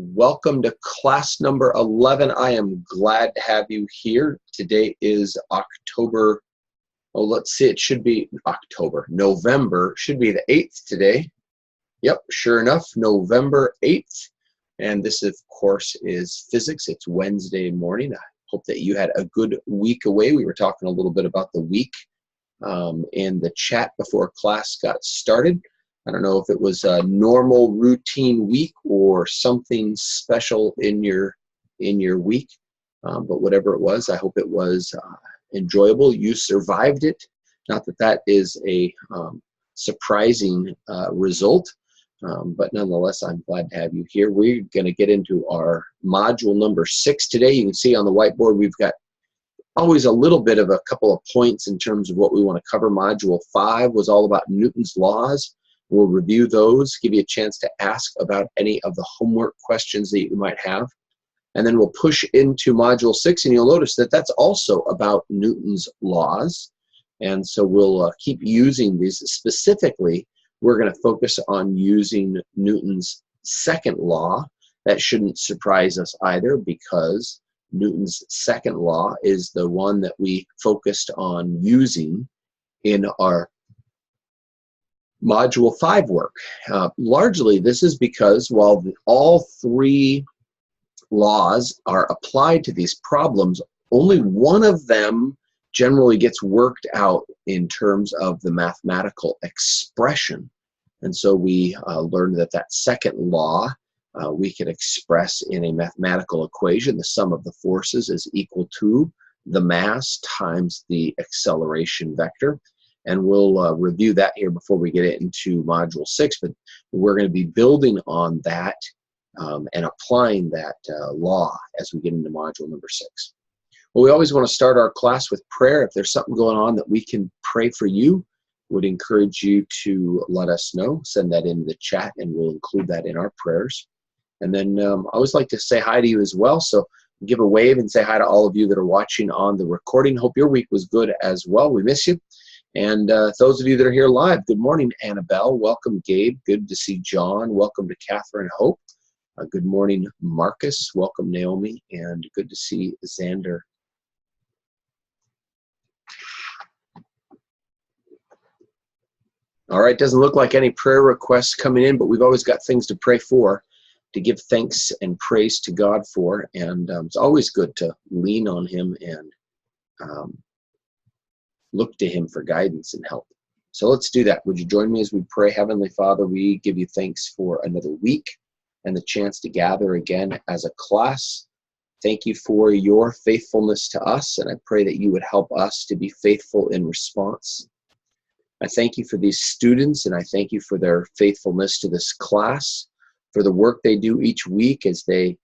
Welcome to class number 11. I am glad to have you here. Today is October, oh, let's see, it should be November, should be the 8th today. Yep, sure enough, November 8th. And this, of course, is physics. It's Wednesday morning. I hope that you had a good week away. We were talking a little bit about the week in the chat before class got started. I don't know if it was a normal routine week or something special in your week, but whatever it was, I hope it was enjoyable. You survived it. Not that that is a surprising result, but nonetheless, I'm glad to have you here. We're going to get into our module number 6 today. You can see on the whiteboard we've got always a little bit of a couple of points in terms of what we want to cover. Module 5 was all about Newton's laws. We'll review those, give you a chance to ask about any of the homework questions that you might have. And then we'll push into Module 6, and you'll notice that that's also about Newton's laws. And so we'll keep using these. Specifically, we're going to focus on using Newton's second law. That shouldn't surprise us either, because Newton's second law is the one that we focused on using in our Module 5 work. Largely, this is because while all 3 laws are applied to these problems, only one of them generally gets worked out in terms of the mathematical expression. And so we learned that that second law we can express in a mathematical equation. The sum of the forces is equal to the mass times the acceleration vector. And we'll review that here before we get into Module 6, but we're going to be building on that and applying that law as we get into Module number 6. Well, we always want to start our class with prayer. If there's something going on that we can pray for you, would encourage you to let us know. Send that in the chat, and we'll include that in our prayers. And then I always like to say hi to you as well, so give a wave and say hi to all of you that are watching on the recording. Hope your week was good as well. We miss you. And those of you that are here live, good morning, Annabelle. Welcome, Gabe. Good to see John. Welcome to Catherine Hope. Good morning, Marcus. Welcome, Naomi. And good to see Xander. All right, doesn't look like any prayer requests coming in, but we've always got things to pray for, to give thanks and praise to God for. And it's always good to lean on Him and look to Him for guidance and help. So let's do that. Would you join me as we pray? Heavenly Father, we give you thanks for another week and the chance to gather again as a class. Thank you for your faithfulness to us, and I pray that you would help us to be faithful in response. I thank you for these students, and I thank you for their faithfulness to this class, for the work they do each week as they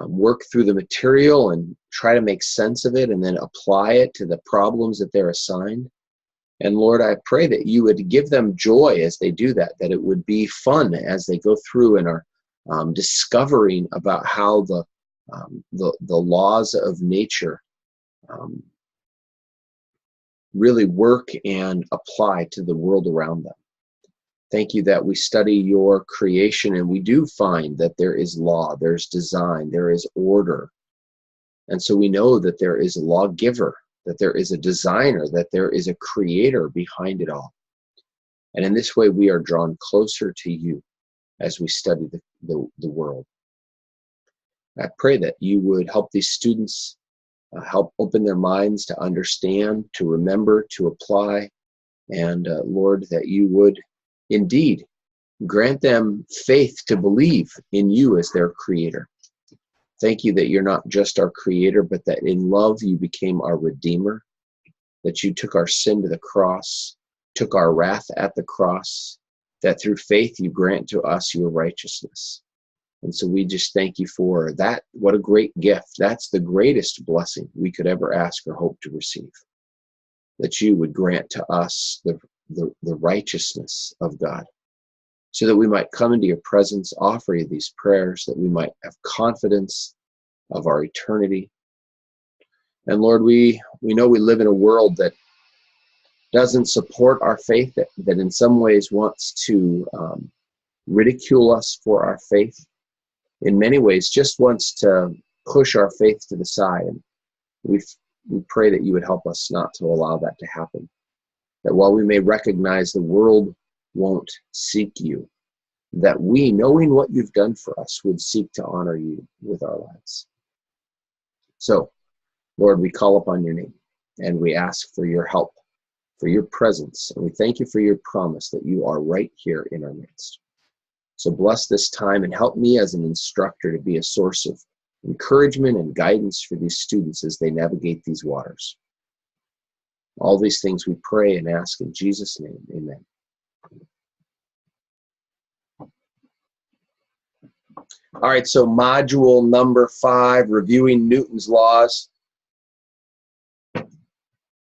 work through the material and try to make sense of it and then apply it to the problems that they're assigned. And Lord, I pray that you would give them joy as they do that, that it would be fun as they go through and are discovering about how the laws of nature really work and apply to the world around them. Thank you that we study your creation, and we do find that there is law, there's design, there is order. And so we know that there is a lawgiver, that there is a designer, that there is a creator behind it all. And in this way, we are drawn closer to you as we study the world. I pray that you would help these students, help open their minds to understand, to remember, to apply. And Lord, that you would indeed grant them faith to believe in you as their creator. Thank you that you're not just our creator, but that in love you became our redeemer, that you took our sin to the cross, took our wrath at the cross, that through faith you grant to us your righteousness. And so we just thank you for that. What a great gift. That's the greatest blessing we could ever ask or hope to receive, that you would grant to us the righteousness of God, so that we might come into your presence, offer you these prayers, that we might have confidence of our eternity. And Lord, we know we live in a world that doesn't support our faith, that in some ways wants to ridicule us for our faith. in many ways just wants to push our faith to the side. And we pray that you would help us not to allow that to happen. That while we may recognize the world won't seek you, that we, knowing what you've done for us, would seek to honor you with our lives. So, Lord, we call upon your name, and we ask for your help, for your presence, and we thank you for your promise that you are right here in our midst. So bless this time and help me as an instructor to be a source of encouragement and guidance for these students as they navigate these waters. All these things we pray and ask in Jesus' name. Amen. All right, so module number 5, reviewing Newton's laws.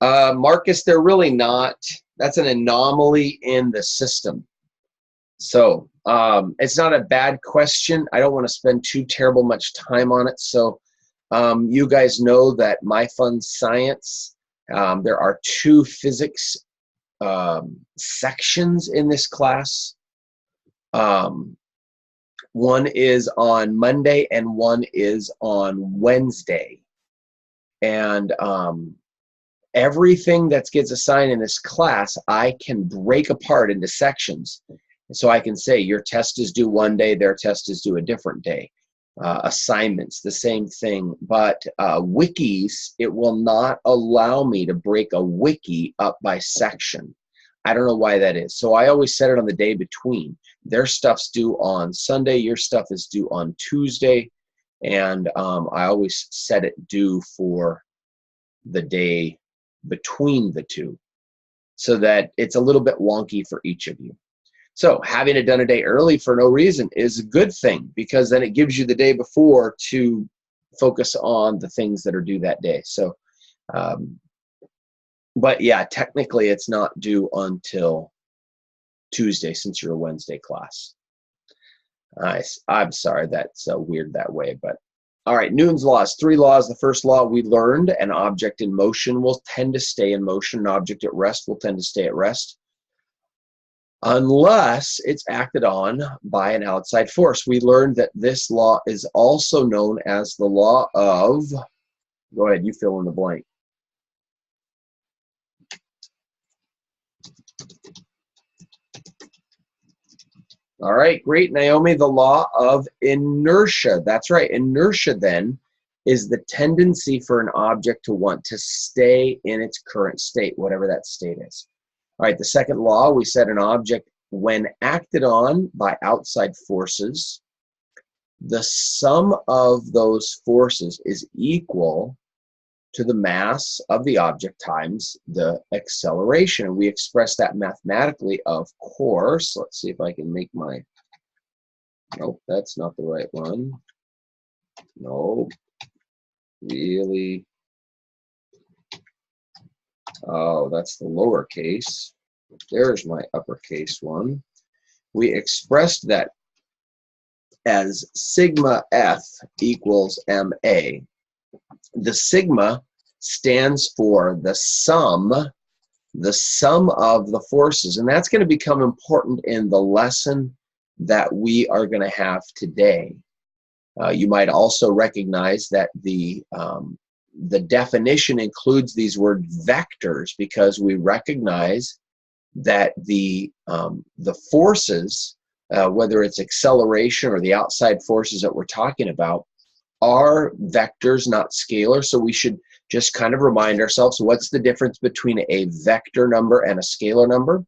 Marcus, they're really not. That's an anomaly in the system. So it's not a bad question. I don't want to spend too terrible much time on it. So you guys know that MyFunScience, there are 2 physics sections in this class. One is on Monday and one is on Wednesday. And everything that gets assigned in this class, I can break apart into sections. So I can say your test is due one day, their test is due a different day. Assignments, the same thing. But wikis, it will not allow me to break a wiki up by section. I don't know why that is. So I always set it on the day between. Their stuff's due on Sunday, your stuff is due on Tuesday, and I always set it due for the day between the two so that it's a little bit wonky for each of you. So having it done a day early for no reason is a good thing, because then it gives you the day before to focus on the things that are due that day. So, but yeah, technically it's not due until Tuesday since you're a Wednesday class. I'm sorry, that's weird that way, but all right, Newton's laws, 3 laws. The first law we learned, an object in motion will tend to stay in motion. An object at rest will tend to stay at rest, unless it's acted on by an outside force. We learned that this law is also known as the law of, go ahead, you fill in the blank. All right, great, Naomi, the law of inertia. That's right, inertia then is the tendency for an object to want to stay in its current state, whatever that state is. All right, the second law, we said an object, when acted on by outside forces, the sum of those forces is equal to the mass of the object times the acceleration. And we express that mathematically, of course. Let's see if I can make my, nope, that's not the right one. No, really. Oh, that's the lowercase. There's my uppercase one. We expressed that as sigma F equals ma. The sigma stands for the sum of the forces, and that's going to become important in the lesson that we are going to have today. You might also recognize that the definition includes these word vectors, because we recognize that the forces, whether it's acceleration or the outside forces that we're talking about, are vectors, not scalar. So we should just kind of remind ourselves, what's the difference between a vector number and a scalar number?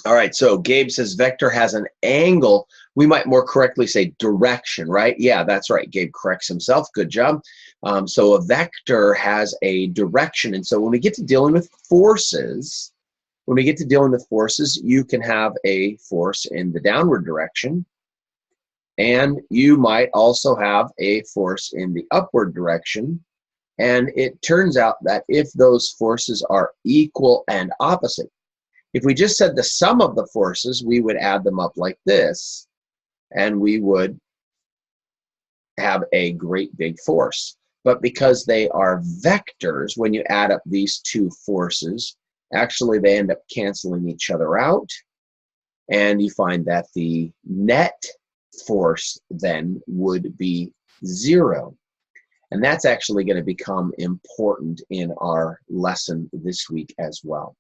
All right, so Gabe says vector has an angle. We might more correctly say direction, right? Yeah, that's right. Gabe corrects himself. Good job. So a vector has a direction. And so when we get to dealing with forces, you can have a force in the downward direction, and you might also have a force in the upward direction. And it turns out that if those forces are equal and opposite, if we just said the sum of the forces, we would add them up like this, and we would have a great big force. but because they are vectors, when you add up these two forces, actually they end up canceling each other out, and you find that the net force then would be 0. And that's actually going to become important in our lesson this week as well.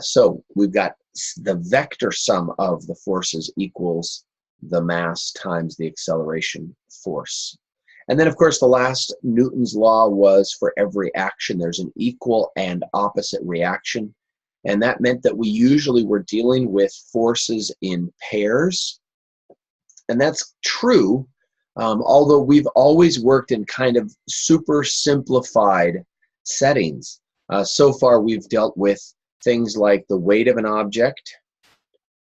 So we've got the vector sum of the forces equals the mass times the acceleration force. And then, of course, the last Newton's law was for every action, there's an equal and opposite reaction. And that meant that we usually were dealing with forces in pairs. And that's true, although we've always worked in kind of super simplified settings. So far, we've dealt with things like the weight of an object,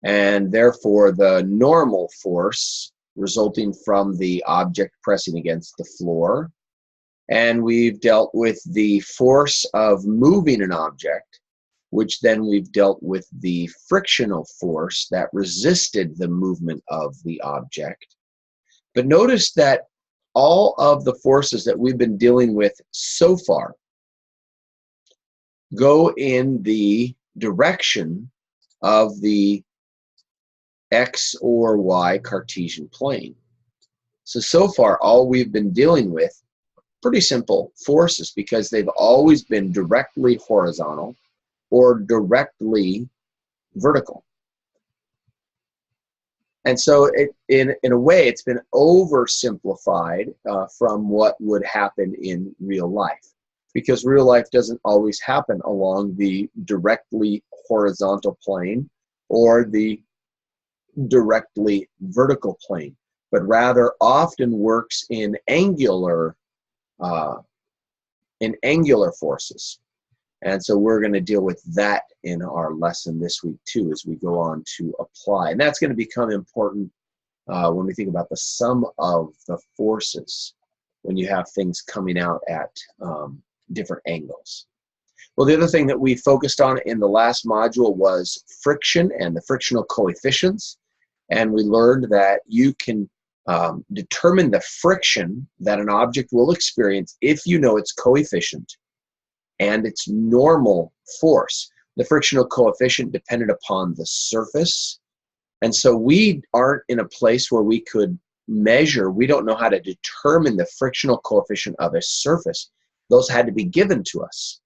and therefore the normal force resulting from the object pressing against the floor. And we've dealt with the force of moving an object, which then we've dealt with the frictional force that resisted the movement of the object. But notice that all of the forces that we've been dealing with so far go in the direction of the X or Y Cartesian plane. So far, all we've been dealing with, pretty simple forces, because they've always been directly horizontal or directly vertical. And so in a way, it's been oversimplified from what would happen in real life, because real life doesn't always happen along the directly horizontal plane or the directly vertical plane, but rather often works in angular forces. And so we're going to deal with that in our lesson this week too, as we go on to apply. And that's going to become important when we think about the sum of the forces when you have things coming out at different angles. Well, the other thing that we focused on in the last module was friction and the frictional coefficients. And we learned that you can determine the friction that an object will experience if you know its coefficient and its normal force. The frictional coefficient depended upon the surface. And so we aren't in a place where we could measure, we don't know how to determine the frictional coefficient of a surface. Those had to be given to us.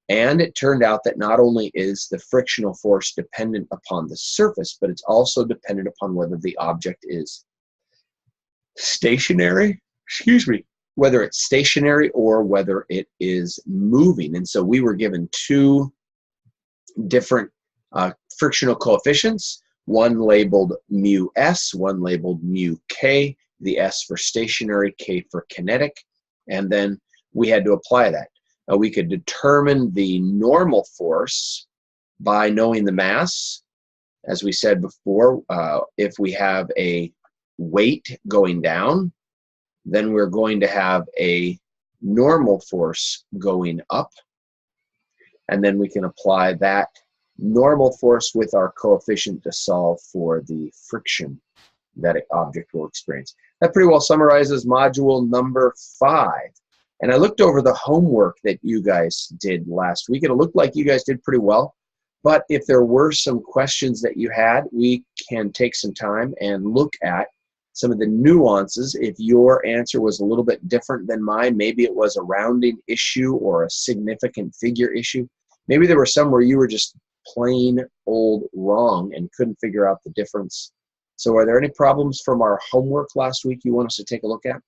And it turned out that not only is the frictional force dependent upon the surface, but it's also dependent upon whether the object is stationary, whether it's stationary or whether it is moving. And so we were given two different frictional coefficients, one labeled mu s, one labeled mu k, the s for stationary, k for kinetic, and then we had to apply that. We could determine the normal force by knowing the mass. As we said before, if we have a weight going down, then we're going to have a normal force going up. And then we can apply that normal force with our coefficient to solve for the friction that an object will experience. That pretty well summarizes module number 5. And I looked over the homework that you guys did last week, and it looked like you guys did pretty well. But if there were some questions that you had, we can take some time and look at some of the nuances. If your answer was a little bit different than mine, maybe it was a rounding issue or a significant figure issue. Maybe there were some where you were just plain old wrong and couldn't figure out the difference. So are there any problems from our homework last week you want us to take a look at?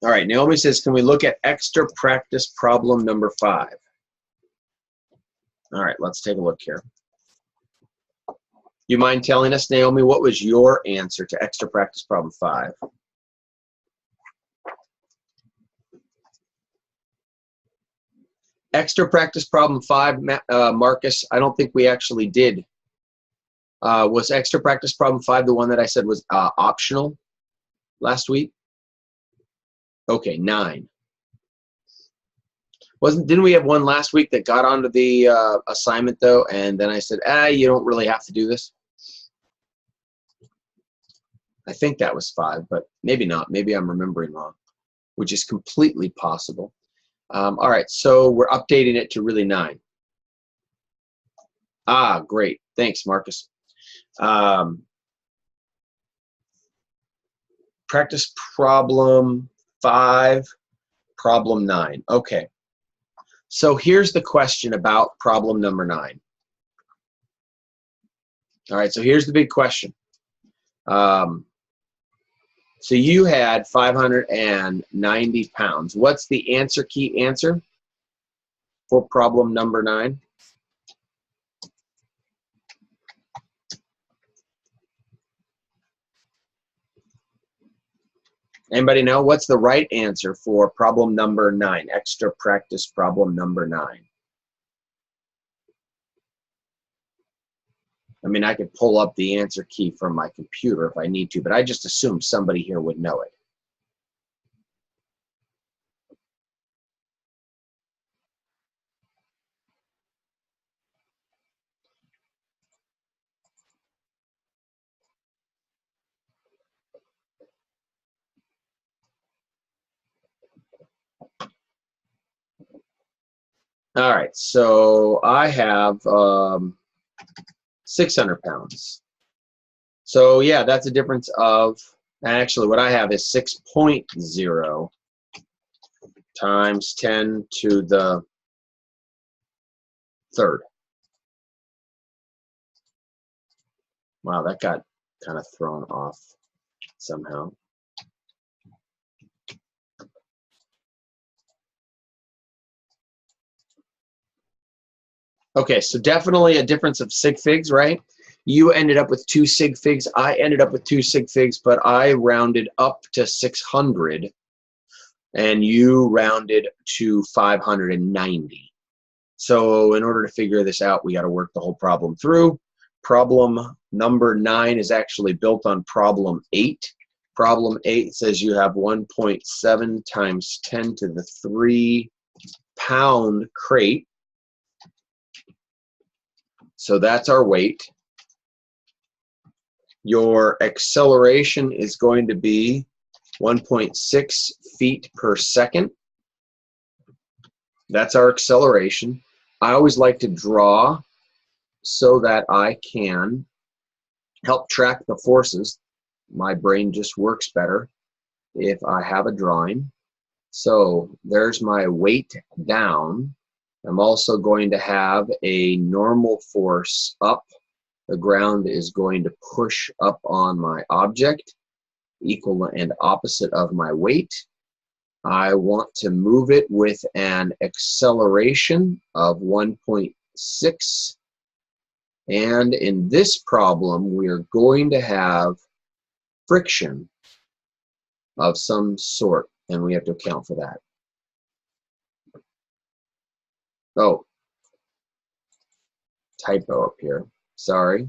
All right, Naomi says, can we look at extra practice problem number 5? All right, let's take a look here. You mind telling us, Naomi, what was your answer to extra practice problem 5? Extra practice problem 5, Marcus, I don't think we actually did. Was extra practice problem 5 the one that I said was optional last week? Okay, 9. Didn't we have one last week that got onto the assignment though, and then I said, you don't really have to do this? I think that was 5, but maybe not. Maybe I'm remembering wrong, which is completely possible. All right, so we're updating it to really 9. Great. Thanks, Marcus. Practice problem 5, problem 9. Okay. So here's the question about problem number 9. All right, so here's the big question. So you had 590 pounds. What's the answer key answer for problem number 9? Anybody know? What's the right answer for problem number 9? Extra practice problem number 9. I mean, I could pull up the answer key from my computer if I need to, but I just assumed somebody here would know it. All right, so I have 600 pounds. So yeah, that's a difference of, actually what I have is 6.0 times 10 to the 3rd. Wow, that got kind of thrown off somehow. Okay, so definitely a difference of sig figs, right? You ended up with 2 sig figs. I ended up with 2 sig figs, but I rounded up to 600, and you rounded to 590. So in order to figure this out, we got to work the whole problem through. Problem number 9 is actually built on problem 8. Problem 8 says you have 1.7 times 10 to the 3 pound crate. So that's our weight. Your acceleration is going to be 1.6 feet per second. That's our acceleration. I always like to draw so that I can help track the forces. My brain just works better if I have a drawing. So there's my weight down. I'm also going to have a normal force up. The ground is going to push up on my object, equal and opposite of my weight. I want to move it with an acceleration of 1.6. And in this problem, we're going to have friction of some sort, and we have to account for that. Oh, typo up here. Sorry.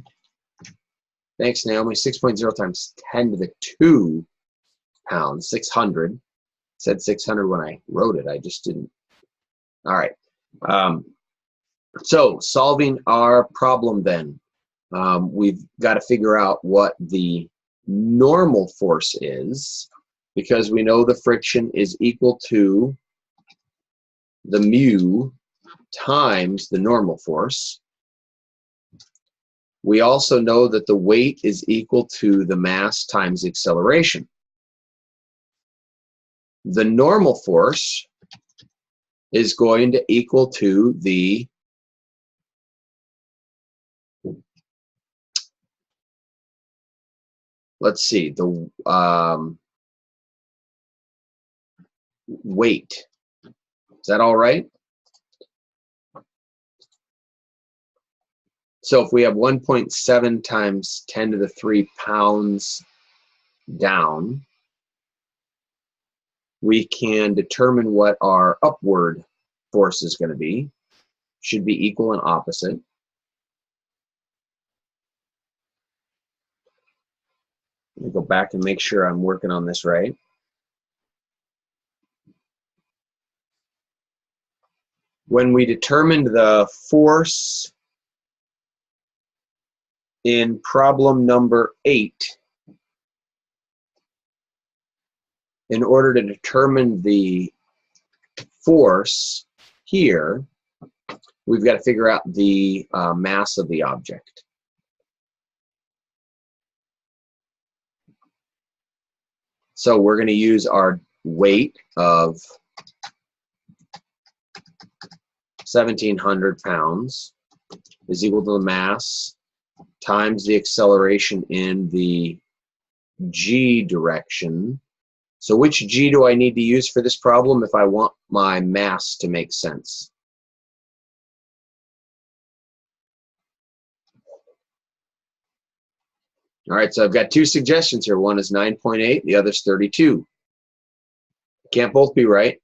Thanks, Naomi. 6.0 times 10 to the 2 pounds, 600. Said 600 when I wrote it. I just didn't. All right. So solving our problem then, we've got to figure out what the normal force is, because we know the friction is equal to the mu times the normal force. We also know that the weight is equal to the mass times acceleration. The normal force is going to equal to the let's see, the weight. Is that all right? So if we have 1.7 times 10 to the 3 pounds down, we can determine what our upward force is going to be. Should be equal and opposite. Let me go back and make sure I'm working on this right. When we determined the force in problem number 8, in order to determine the force here, we've got to figure out the mass of the object. So we're going to use our weight of 1,700 pounds is equal to the mass times the acceleration in the g direction. So which g do I need to use for this problem if I want my mass to make sense? All right, so I've got two suggestions here. One is 9.8, the other's 32. Can't both be right.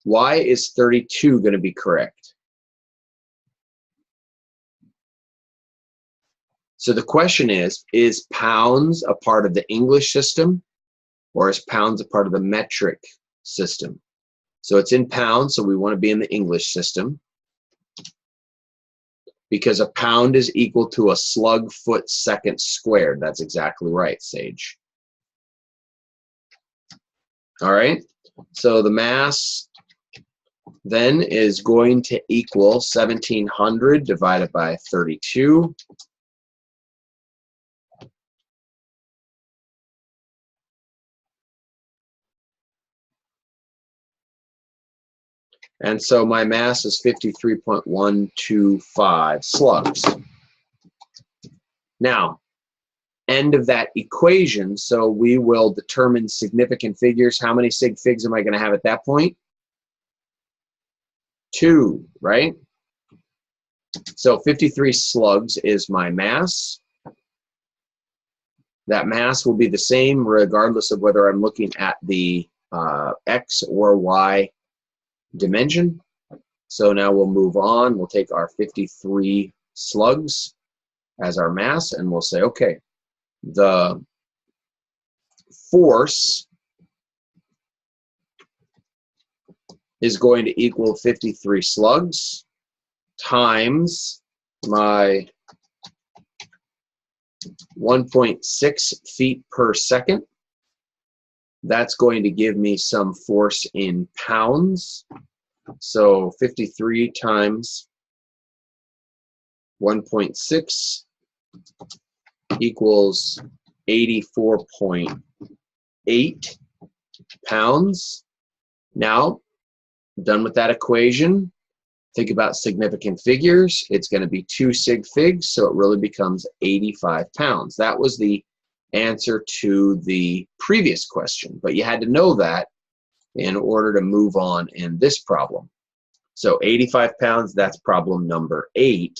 Why is 32 going to be correct? So the question is pounds a part of the English system, or is pounds a part of the metric system? So it's in pounds, so we want to be in the English system, because a pound is equal to a slug foot second squared. That's exactly right, Sage. All right, so the mass then is going to equal 1,700 divided by 32. And so my mass is 53.125 slugs. Now, end of that equation, so we will determine significant figures. How many sig figs am I going to have at that point? 2, right? So 53 slugs is my mass. That mass will be the same regardless of whether I'm looking at the X or Y dimension. So now we'll move on. We'll take our 53 slugs as our mass, and we'll say, okay, the force is going to equal 53 slugs times my 1.6 feet per second. That's going to give me some force in pounds. So 53 times 1.6 equals 84.8 pounds. Now, done with that equation, think about significant figures. It's going to be 2 sig figs, so it really becomes 85 pounds. That was the answer to the previous question, but you had to know that in order to move on in this problem. So 85 pounds, that's problem number 8.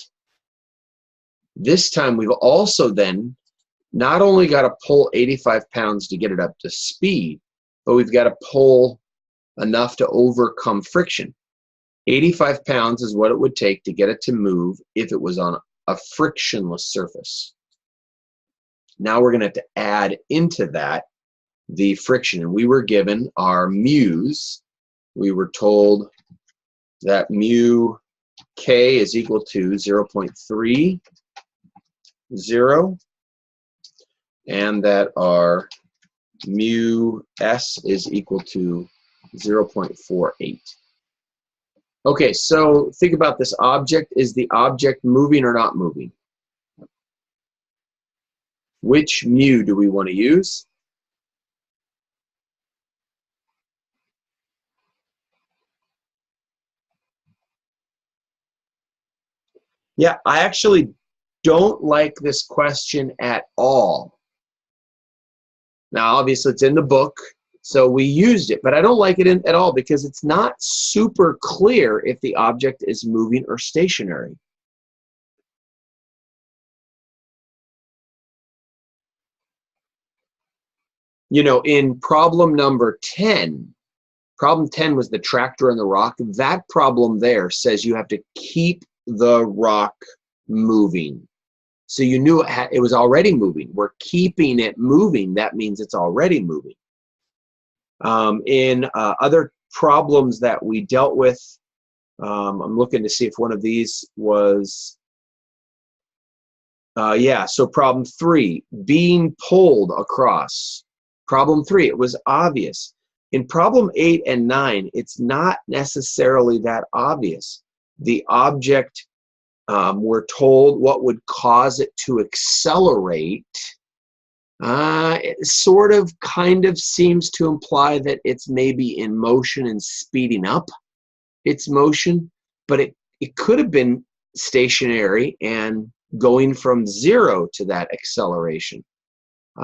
This time we've also then not only got to pull 85 pounds to get it up to speed, but we've got to pull enough to overcome friction. 85 pounds is what it would take to get it to move if it was on a frictionless surface. Now we're going to have to add into that the friction. And we were given our mu's. We were told that mu k is equal to 0.30 and that our mu s is equal to 0.48. Okay, so think about this object. Is the object moving or not moving? Which mu do we want to use? Yeah, I actually don't like this question at all. Now, obviously, it's in the book, so we used it, but I don't like it at all because it's not super clear if the object is moving or stationary. You know, in problem number 10, problem 10 was the tractor and the rock. That problem there says you have to keep the rock moving. So you knew it was already moving. We're keeping it moving. That means it's already moving. In other problems that we dealt with I'm looking to see if one of these was, yeah, so problem 3, being pulled across. Problem 3, it was obvious. In problem 8 and 9, it's not necessarily that obvious. The object, we're told what would cause it to accelerate. It sort of kind of seems to imply that it's maybe in motion and speeding up its motion, but it could have been stationary and going from 0 to that acceleration.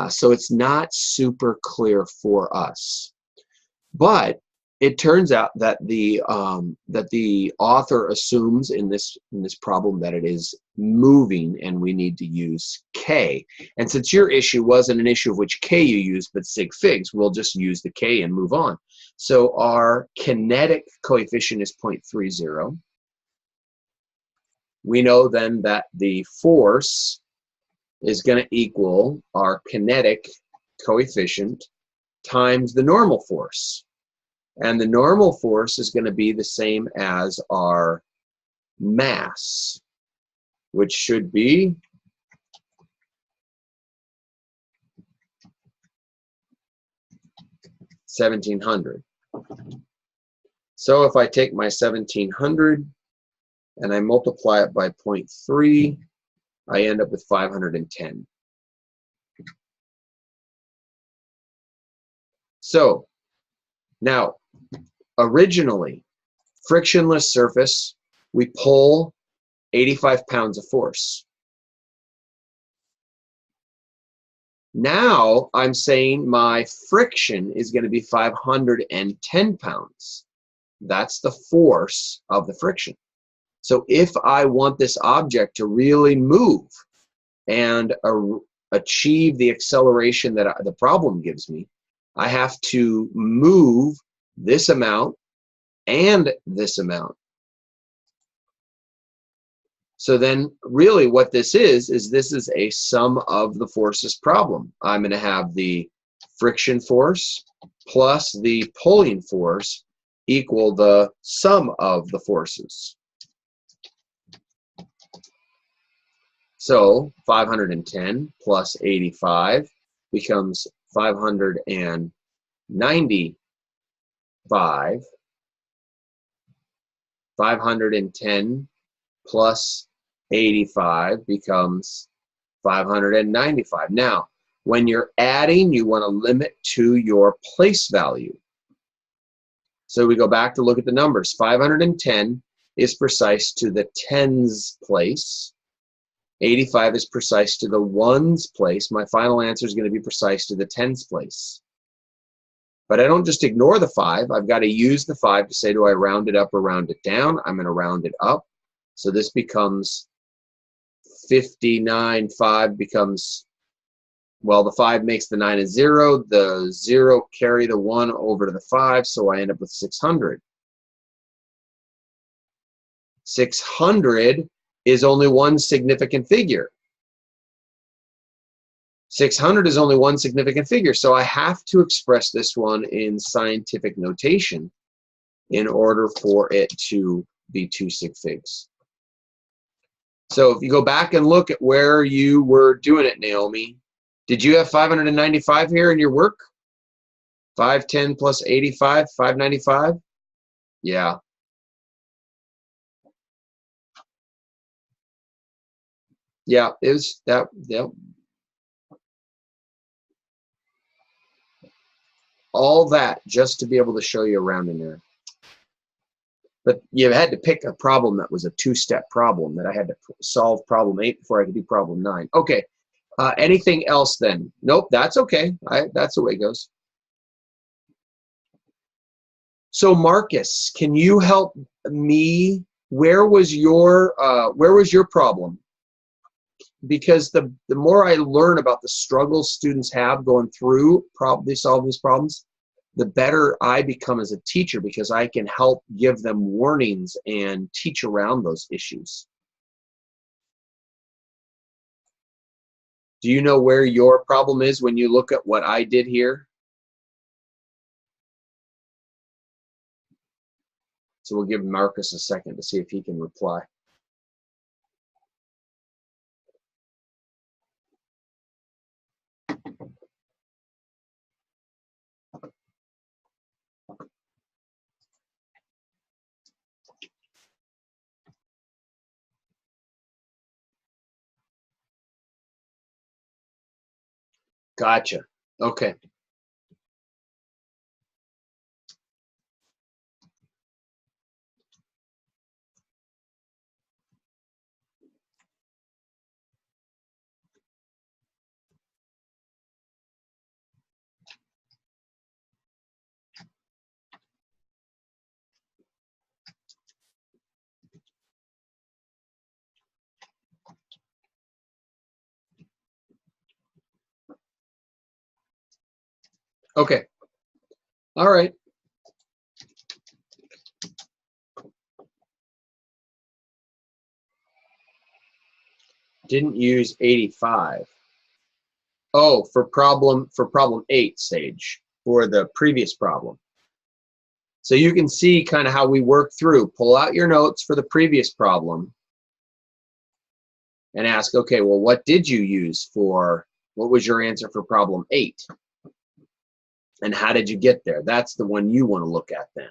So it's not super clear for us. But it turns out that the author assumes in this problem that it is moving, and we need to use K. And since your issue wasn't an issue of which K you use, but sig figs, we'll just use the K and move on. So our kinetic coefficient is 0.30. We know then that the force is going to equal our kinetic coefficient times the normal force. And the normal force is going to be the same as our mass, which should be 1700. So if I take my 1700 and I multiply it by 0.3, I end up with 510. So now, originally, frictionless surface, we pull 85 pounds of force. Now I'm saying my friction is going to be 510 pounds. That's the force of the friction. So if I want this object to really move and achieve the acceleration that the problem gives me, I have to move this amount and this amount. So then really what this is this is a sum of the forces problem. I'm going to have the friction force plus the pulling force equal the sum of the forces. So 510 plus 85 becomes 595. 510 plus 85 becomes 595. Now, when you're adding, you want to limit to your place value. So we go back to look at the numbers. 510 is precise to the tens place. 85 is precise to the ones place. My final answer is going to be precise to the tens place. But I don't just ignore the 5. I've got to use the 5 to say, do I round it up or round it down? I'm going to round it up. So this becomes 59. 5 becomes, well, the 5 makes the 9 a 0. The 0 carry the 1 over to the 5, so I end up with 600. 600 is only one significant figure. 600 is only one significant figure, so I have to express this one in scientific notation in order for it to be 2 sig figs. So if you go back and look at where you were doing it, Naomi, did you have 595 here in your work? 510 plus 85, 595? Yeah. Yeah, it was that, yeah. All that just to be able to show you around in there. But you had to pick a problem that was a 2-step problem that I had to solve problem 8 before I could do problem 9. Okay, anything else then? Nope, that's okay. That's the way it goes. So Marcus, can you help me? Where was your problem? Because the more I learn about the struggles students have going through probably solving these problems, the better I become as a teacher, because I can help give them warnings and teach around those issues. Do you know where your problem is when you look at what I did here? So we'll give Marcus a second to see if he can reply. Gotcha. Okay. Okay. All right. Didn't use 85. Oh, for problem 8, Sage, for the previous problem. So you can see kind of how we work through. Pull out your notes for the previous problem and ask, okay, well, what did you use for, what was your answer for problem 8? And how did you get there? That's the one you want to look at then.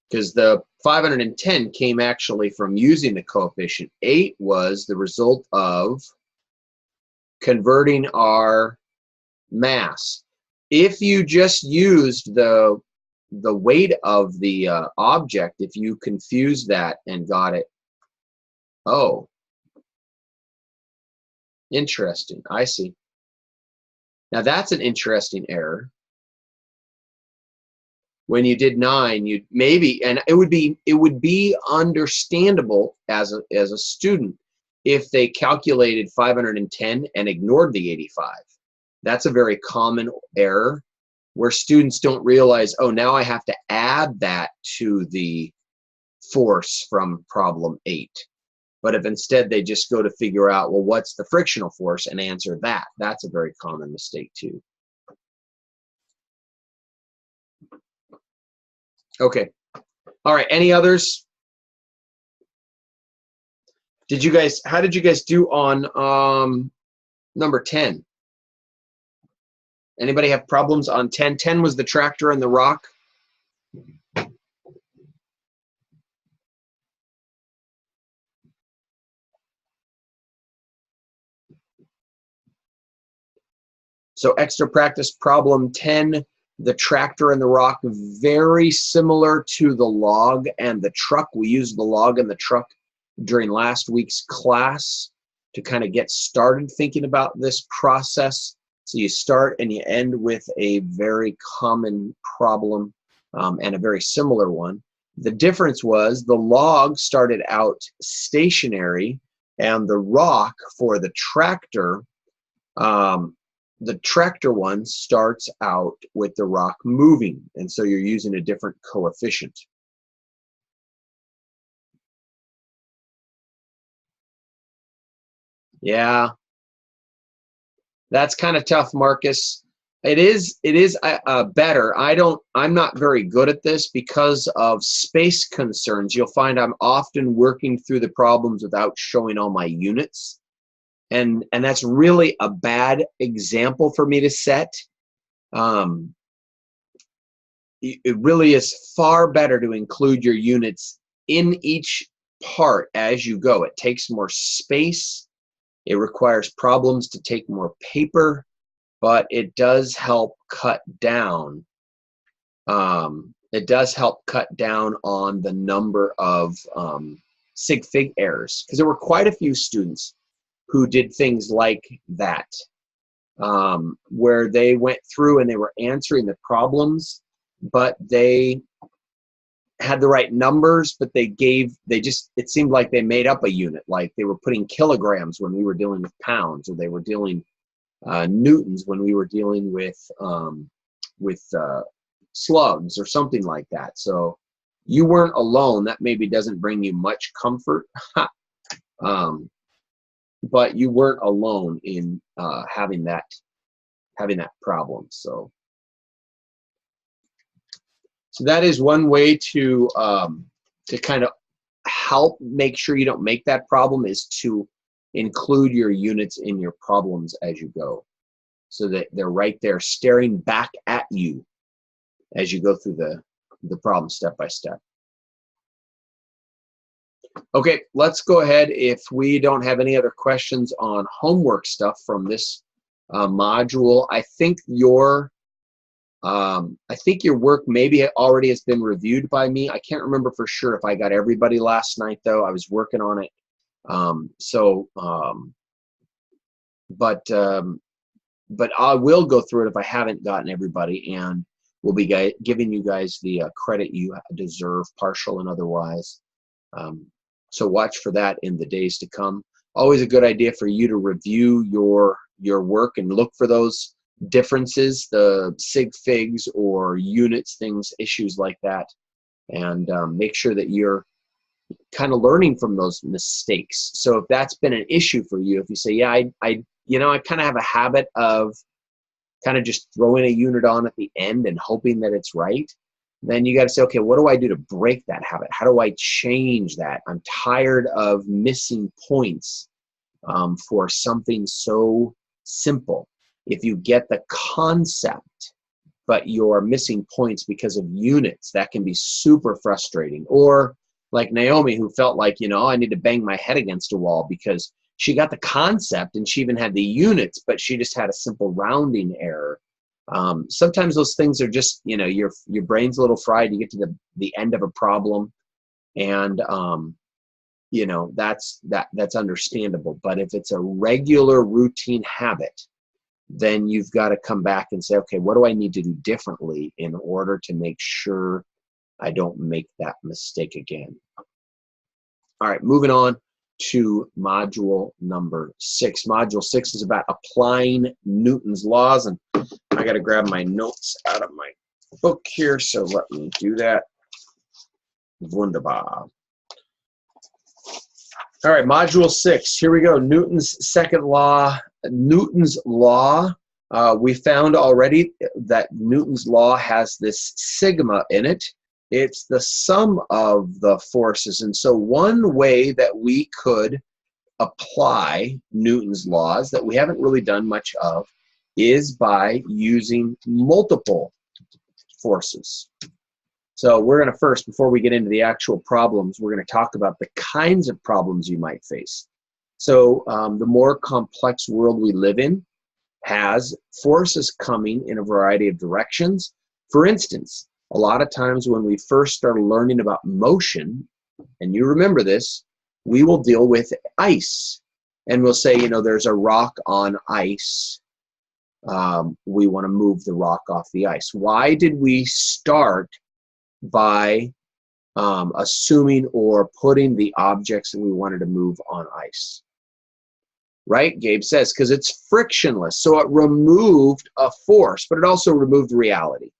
Because the 510 came actually from using the coefficient. 8 was the result of converting our mass. If you just used the weight of the object, if you confused that and got it, oh, interesting, I see. Now that's an interesting error. When you did 9, you maybe, and it would be understandable as a student if they calculated 510 and ignored the 85. That's a very common error where students don't realize, oh, now I have to add that to the force from problem 8. But if instead they just go to figure out, well, what's the frictional force and answer that, that's a very common mistake too. Okay. All right. Any others? How did you guys do on number 10? Anybody have problems on 10? 10 was the tractor and the rock. So extra practice problem 10, the tractor and the rock, very similar to the log and the truck. We used the log and the truck during last week's class to kind of get started thinking about this process. So you start and you end with a very common problem and a very similar one. The difference was the log started out stationary and the rock for the tractor one starts out with the rock moving, and so you're using a different coefficient. Yeah, that's kind of tough, Marcus. It is better. I'm not very good at this because of space concerns. You'll find I'm often working through the problems without showing all my units. And that's really a bad example for me to set. It really is far better to include your units in each part as you go. It takes more space. It requires problems to take more paper, but it does help cut down. It does help cut down on the number of sig fig errors, because there were quite a few students who did things like that, where they went through and they were answering the problems, but they had the right numbers, but it seemed like they made up a unit, like they were putting kilograms when we were dealing with pounds, or they were dealing newtons when we were dealing with slugs or something like that. So you weren't alone. That maybe doesn't bring you much comfort. But you weren't alone in having that problem. So So that is one way to kind of help make sure you don't make that problem, is to include your units in your problems as you go, so that they're right there staring back at you as you go through the problem step by step. Okay, let's go ahead. If we don't have any other questions on homework stuff from this module, I think your work maybe already has been reviewed by me. I can't remember for sure if I got everybody last night, though. I was working on it. But I will go through it if I haven't gotten everybody, and we'll be giving you guys the credit you deserve, partial and otherwise. So watch for that in the days to come. Always a good idea for you to review your work and look for those differences, the sig figs or units, things, issues like that, and make sure that you're kind of learning from those mistakes. So if that's been an issue for you, if you say, yeah, I kind of have a habit of kind of just throwing a unit on at the end and hoping that it's right, then you got to say, okay, what do I do to break that habit? How do I change that? I'm tired of missing points for something so simple. If you get the concept, but you're missing points because of units, that can be super frustrating. Or like Naomi, who felt like, I need to bang my head against a wall because she got the concept and she even had the units, but she just had a simple rounding error. Sometimes those things are just, your brain's a little fried. You get to the end of a problem, and that's understandable. But if it's a regular routine habit, then you've got to come back and say, okay, what do I need to do differently in order to make sure I don't make that mistake again? All right, moving on to module number 6. Module 6 is about applying Newton's laws, and I got to grab my notes out of my book here, so let me do that. Wunderbar. All right, module 6, here we go. Newton's second law. Newton's law, we found already that Newton's law has this sigma in it. It's the sum of the forces. And so one way that we could apply Newton's laws that we haven't really done much of is by using multiple forces. So we're going to first, before we get into the actual problems, we're going to talk about the kinds of problems you might face. So the more complex world we live in has forces coming in a variety of directions. For instance, a lot of times when we first start learning about motion, and you remember this, we will deal with ice. And we'll say, there's a rock on ice. We want to move the rock off the ice. Why did we start by assuming or putting the objects that we wanted to move on ice? Right? Gabe says, because it's frictionless. So it removed a force, but it also removed reality,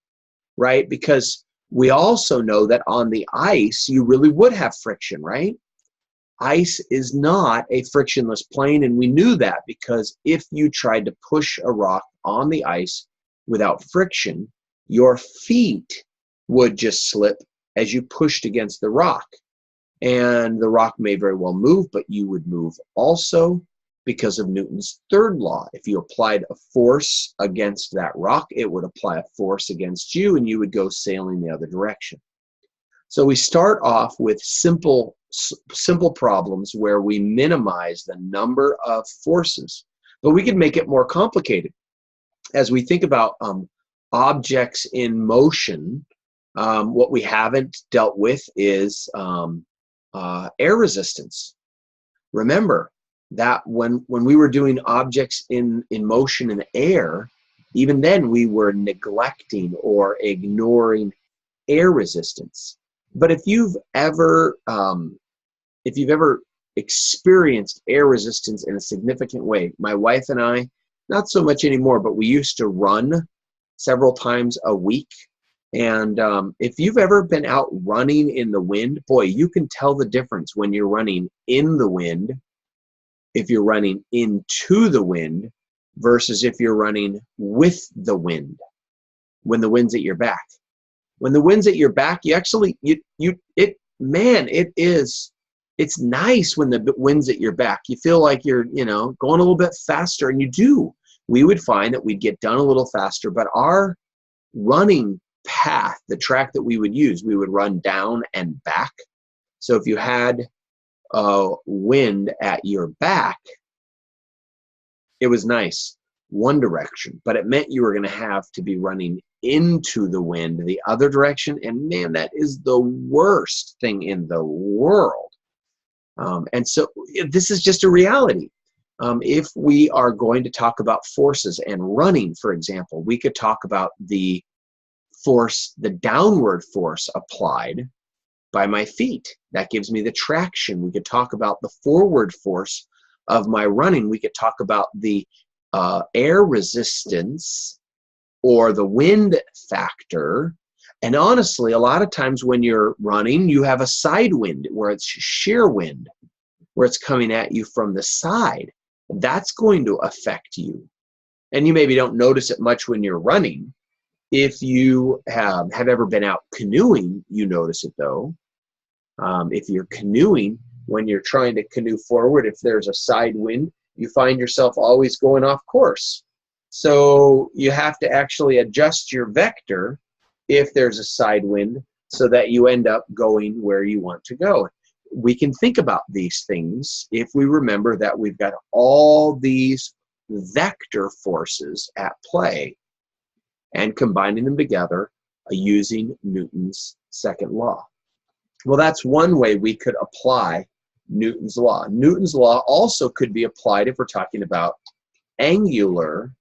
right? Because we also know that on the ice, you really would have friction, right? Ice is not a frictionless plane, and we knew that because if you tried to push a rock on the ice without friction, your feet would just slip as you pushed against the rock. And the rock may very well move, but you would move also because of Newton's third law. If you applied a force against that rock, it would apply a force against you, and you would go sailing the other direction. So we start off with simple problems where we minimize the number of forces, but we can make it more complicated. As we think about objects in motion, what we haven't dealt with is air resistance. Remember that when we were doing objects in motion in the air, even then we were neglecting or ignoring air resistance. But if you've ever experienced air resistance in a significant way, my wife and I, not so much anymore, but we used to run several times a week. And if you've ever been out running in the wind, boy, you can tell the difference when you're running in the wind, if you're running into the wind, versus if you're running with the wind, when the wind's at your back. When the wind's at your back, you actually, it's nice when the wind's at your back. You feel like you're, going a little bit faster, and you do. We would find that we'd get done a little faster, but our running path, the track that we would use, we would run down and back. So if you had wind at your back, it was nice, one direction, but it meant you were going to have to be running into the wind the other direction, and man, that is the worst thing in the world. And so this is just a reality. If we are going to talk about forces and running, for example, we could talk about the force, the downward force applied by my feet. That gives me the traction. We could talk about the forward force of my running. We could talk about the air resistance or the wind factor. And honestly, a lot of times when you're running, you have a side wind where it's shear wind, where it's coming at you from the side. That's going to affect you. And you maybe don't notice it much when you're running. If you have ever been out canoeing, you notice it though. If you're canoeing, when you're trying to canoe forward, if there's a side wind, you find yourself always going off course. So you have to actually adjust your vector if there's a side wind so that you end up going where you want to go. We can think about these things if we remember that we've got all these vector forces at play and combining them together using Newton's second law. Well, that's one way we could apply Newton's law. Newton's law also could be applied if we're talking about angular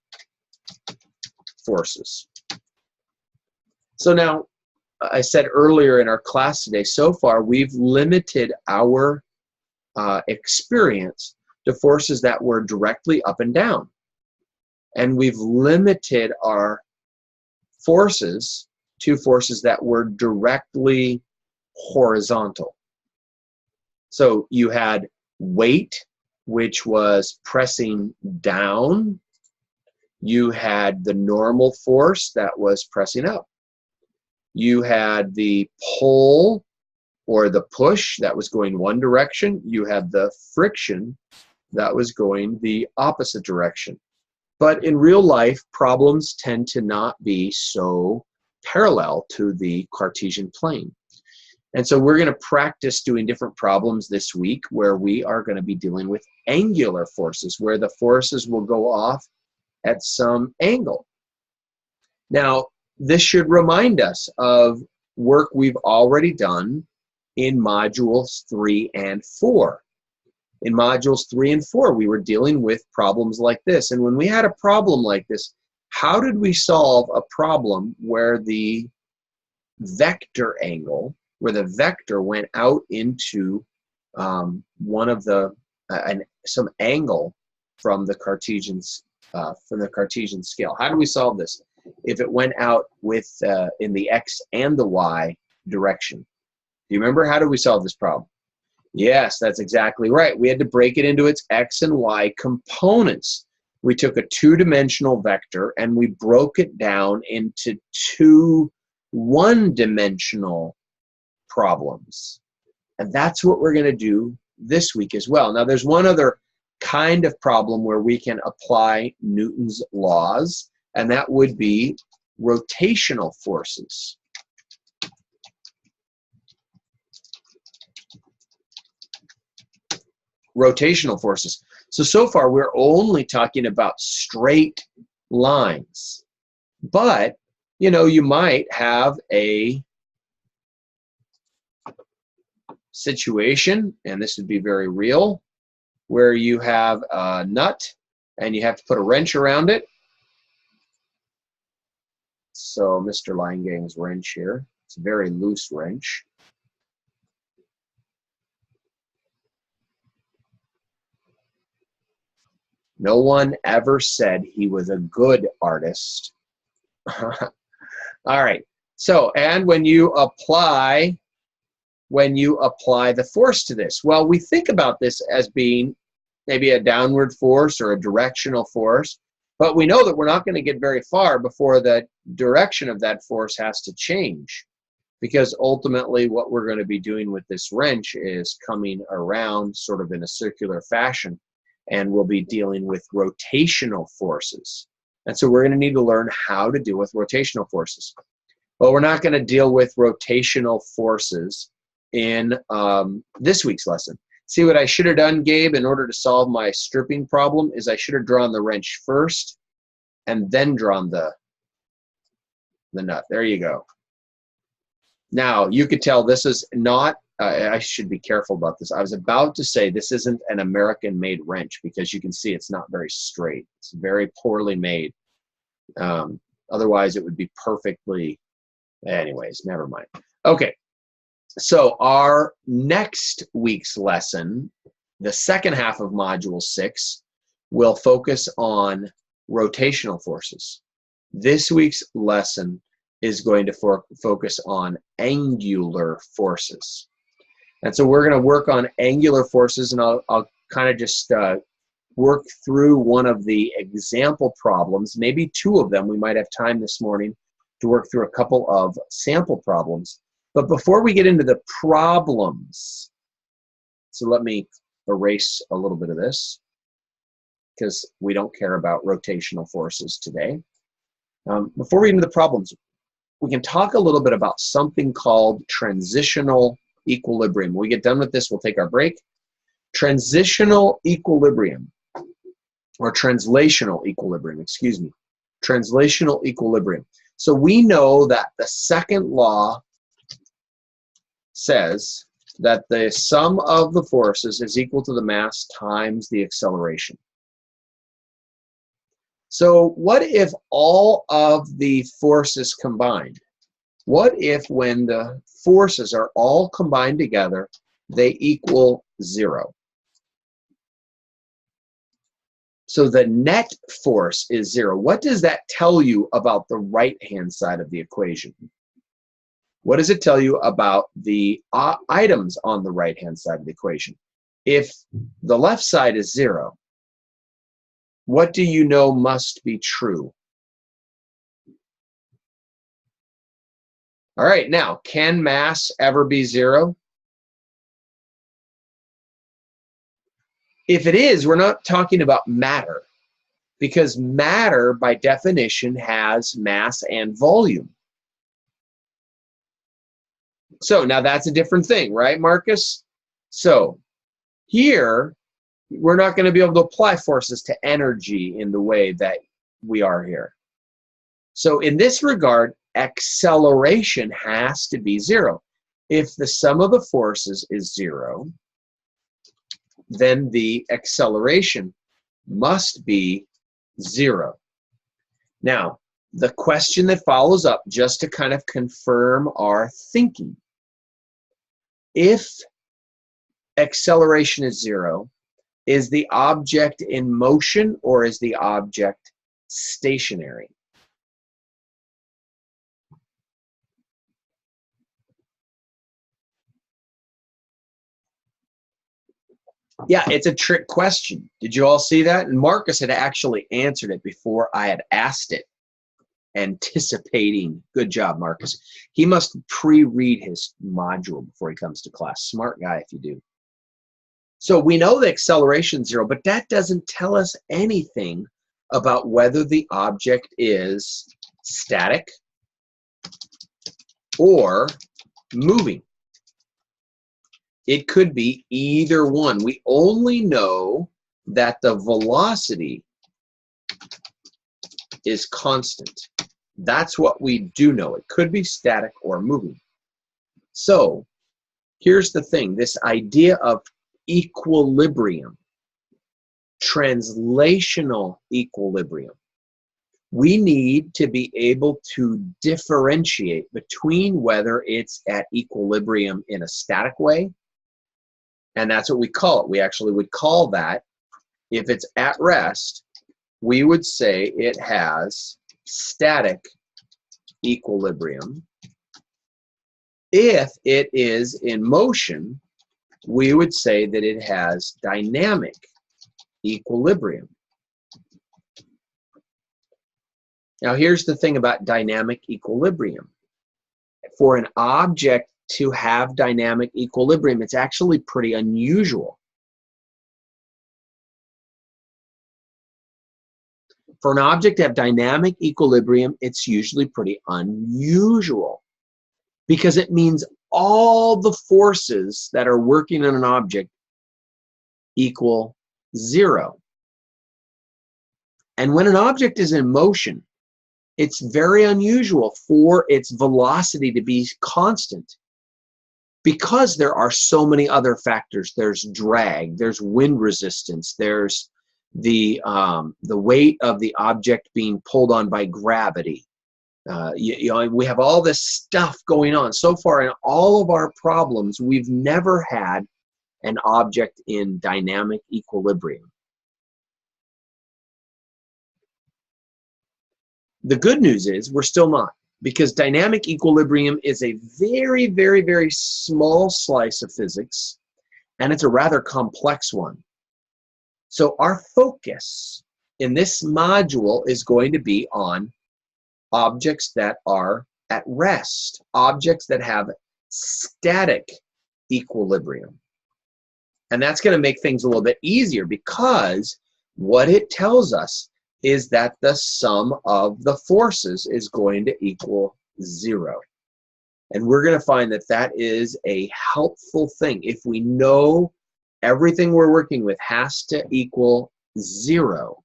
forces. So now, I said earlier in our class today, so far we've limited our experience to forces that were directly up and down. And we've limited our forces to forces that were directly horizontal. So you had weight, which was pressing down. You had the normal force that was pressing up. You had the pull or the push that was going one direction. You had the friction that was going the opposite direction. But in real life, problems tend to not be so parallel to the Cartesian plane. And so we're going to practice doing different problems this week where we are going to be dealing with angular forces, where the forces will go off at some angle. Now, this should remind us of work we've already done in modules 3 and 4. In modules 3 and 4, we were dealing with problems like this. And when we had a problem like this, how did we solve a problem where the vector angle, where the vector went out into one of the some angle from the Cartesian scale? How do we solve this? If it went out with in the x and the y direction. Do you remember, how do we solve this problem? Yes, that's exactly right. We had to break it into its x and y components. We took a two-dimensional vector and we broke it down into two one-dimensional problems. And that's what we're going to do this week as well. Now, there's one other kind of problem where we can apply Newton's laws, and that would be rotational forces. Rotational forces. So far, we're only talking about straight lines. But, you might have a situation, and this would be very real, where you have a nut and you have to put a wrench around it. So Mr. Leingang's wrench here, it's a very loose wrench. No one ever said he was a good artist. All right. So, and when you apply the force to this, well, we think about this as being maybe a downward force or a directional force. But we know that we're not going to get very far before the direction of that force has to change, because ultimately what we're going to be doing with this wrench is coming around sort of in a circular fashion, and we'll be dealing with rotational forces. And so we're going to need to learn how to deal with rotational forces. Well, we're not going to deal with rotational forces in this week's lesson. See, what I should have done, Gabe, in order to solve my stripping problem is I should have drawn the wrench first and then drawn the nut. There you go. Now, you could tell this is not, I should be careful about this. I was about to say this isn't an American-made wrench, because you can see it's not very straight. It's very poorly made. Otherwise, it would be perfectly, anyways, never mind. Okay. So our next week's lesson, the second half of Module 6, will focus on rotational forces. This week's lesson is going to focus on angular forces. And so we're going to work on angular forces, and I'll kind of just work through one of the example problems, maybe two of them. We might have time this morning to work through a couple of sample problems. But before we get into the problems, so let me erase a little bit of this, because we don't care about rotational forces today. Before we get into the problems, we can talk a little bit about something called transitional equilibrium. When we get done with this, we'll take our break. Transitional equilibrium, or translational equilibrium, excuse me. Translational equilibrium. So we know that the second law says that the sum of the forces is equal to the mass times the acceleration. So what if all of the forces combined? What if when the forces are all combined together, they equal 0? So the net force is 0. What does that tell you about the right-hand side of the equation? What does it tell you about the items on the right-hand side of the equation? If the left side is 0, what do you know must be true? All right, now, can mass ever be 0? If it is, we're not talking about matter, because matter, by definition, has mass and volume. So now that's a different thing, right, Marcus? So here, we're not going to be able to apply forces to energy in the way that we are here. So in this regard, acceleration has to be 0. If the sum of the forces is 0, then the acceleration must be 0. Now, the question that follows up, just to kind of confirm our thinking, if acceleration is 0, is the object in motion or is the object stationary? Yeah, it's a trick question. Did you all see that? And Marcus had actually answered it before I had asked it, anticipating. Good job, Marcus. He must pre-read his module before he comes to class. Smart guy if you do. So we know the acceleration is 0, but that doesn't tell us anything about whether the object is static or moving. It could be either one. We only know that the velocity is constant. That's what we do know. It could be static or moving. So here's the thing. This idea of equilibrium, translational equilibrium, we need to be able to differentiate between whether it's at equilibrium in a static way, and that's what we call it. We actually would call that, if it's at rest, we would say it has static equilibrium. If it is in motion, we would say that it has dynamic equilibrium. Now, here's the thing about dynamic equilibrium. For an object to have dynamic equilibrium, it's actually pretty unusual. For an object to have dynamic equilibrium, it's usually pretty unusual because it means all the forces that are working on an object equal 0. And when an object is in motion, it's very unusual for its velocity to be constant because there are so many other factors. There's drag, there's wind resistance, there's the weight of the object being pulled on by gravity. We have all this stuff going on. So far in all of our problems, we've never had an object in dynamic equilibrium. The good news is we're still not, because dynamic equilibrium is a very, very, very small slice of physics, and it's a rather complex one. So our focus in this module is going to be on objects that are at rest, objects that have static equilibrium. And that's going to make things a little bit easier because what it tells us is that the sum of the forces is going to equal 0. And we're going to find that that is a helpful thing. If we know everything we're working with has to equal 0,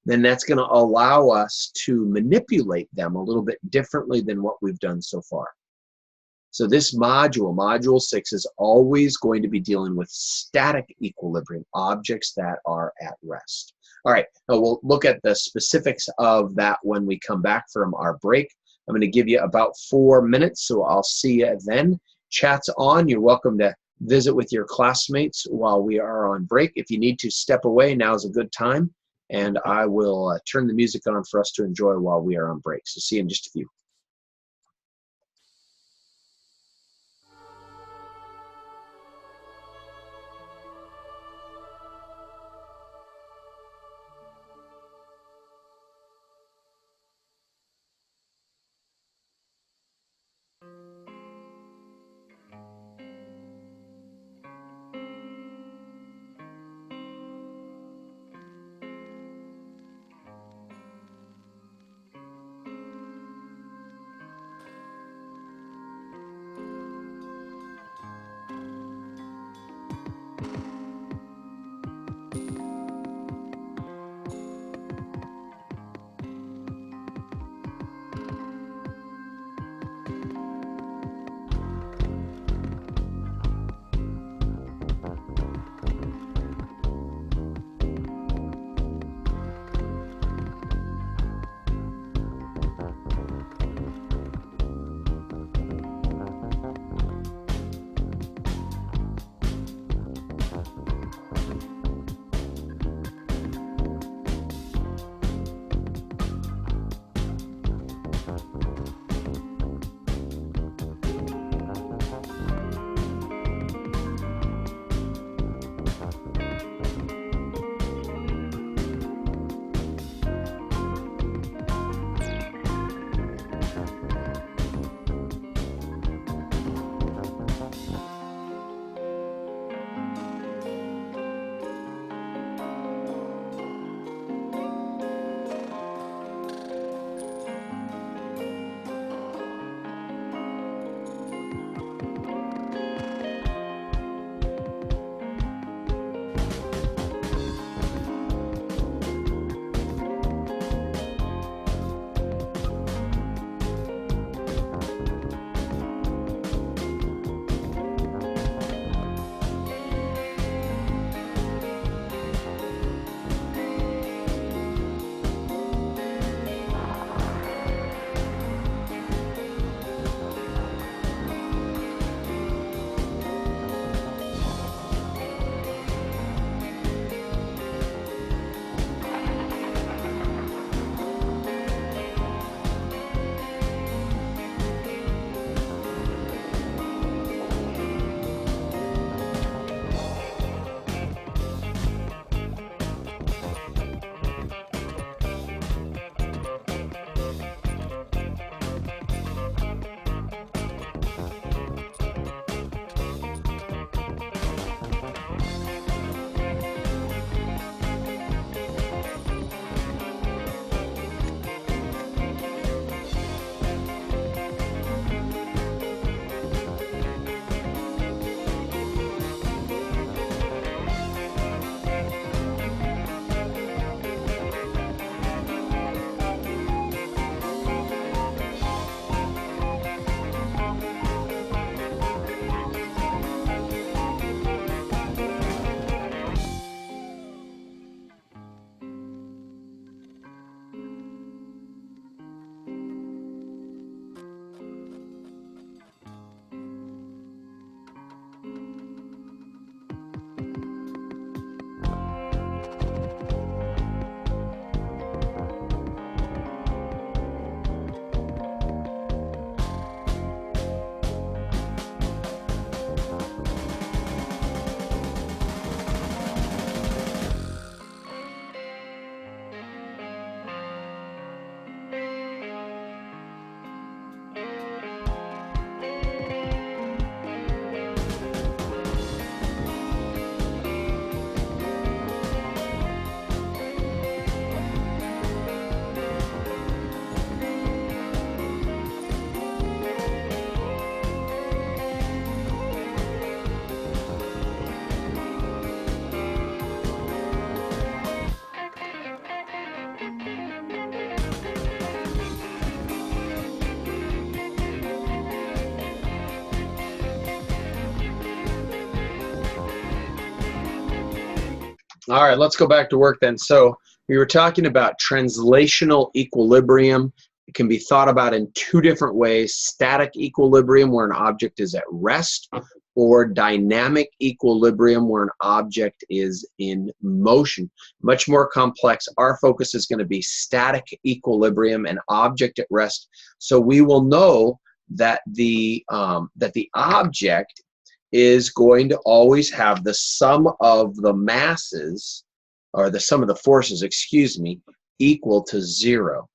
then that's going to allow us to manipulate them a little bit differently than what we've done so far. So this module, Module 6, is always going to be dealing with static equilibrium, objects that are at rest. All right, now we'll look at the specifics of that when we come back from our break. I'm going to give you about 4 minutes, so I'll see you then. Chat's on. You're welcome to visit with your classmates while we are on break. If you need to step away, now's a good time, and I will turn the music on for us to enjoy while we are on break. So see you in just a few. All right, let's go back to work then. So we were talking about translational equilibrium. It can be thought about in two different ways: static equilibrium, where an object is at rest, or dynamic equilibrium, where an object is in motion. Much more complex. Our focus is going to be static equilibrium, an object at rest. So we will know that the object is going to always have the sum of the masses, or the sum of the forces, excuse me, equal to 0.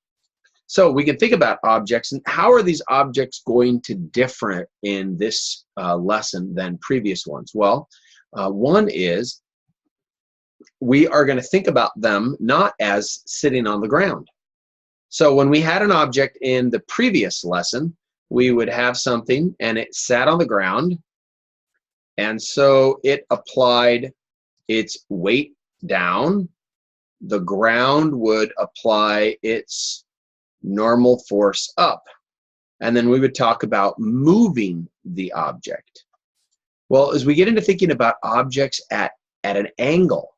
So we can think about objects, and how are these objects going to differ in this lesson than previous ones? Well, one is we are going to think about them not as sitting on the ground. So when we had an object in the previous lesson, we would have something and it sat on the ground, and so it applied its weight down. The ground would apply its normal force up. And then we would talk about moving the object. Well, as we get into thinking about objects at an angle,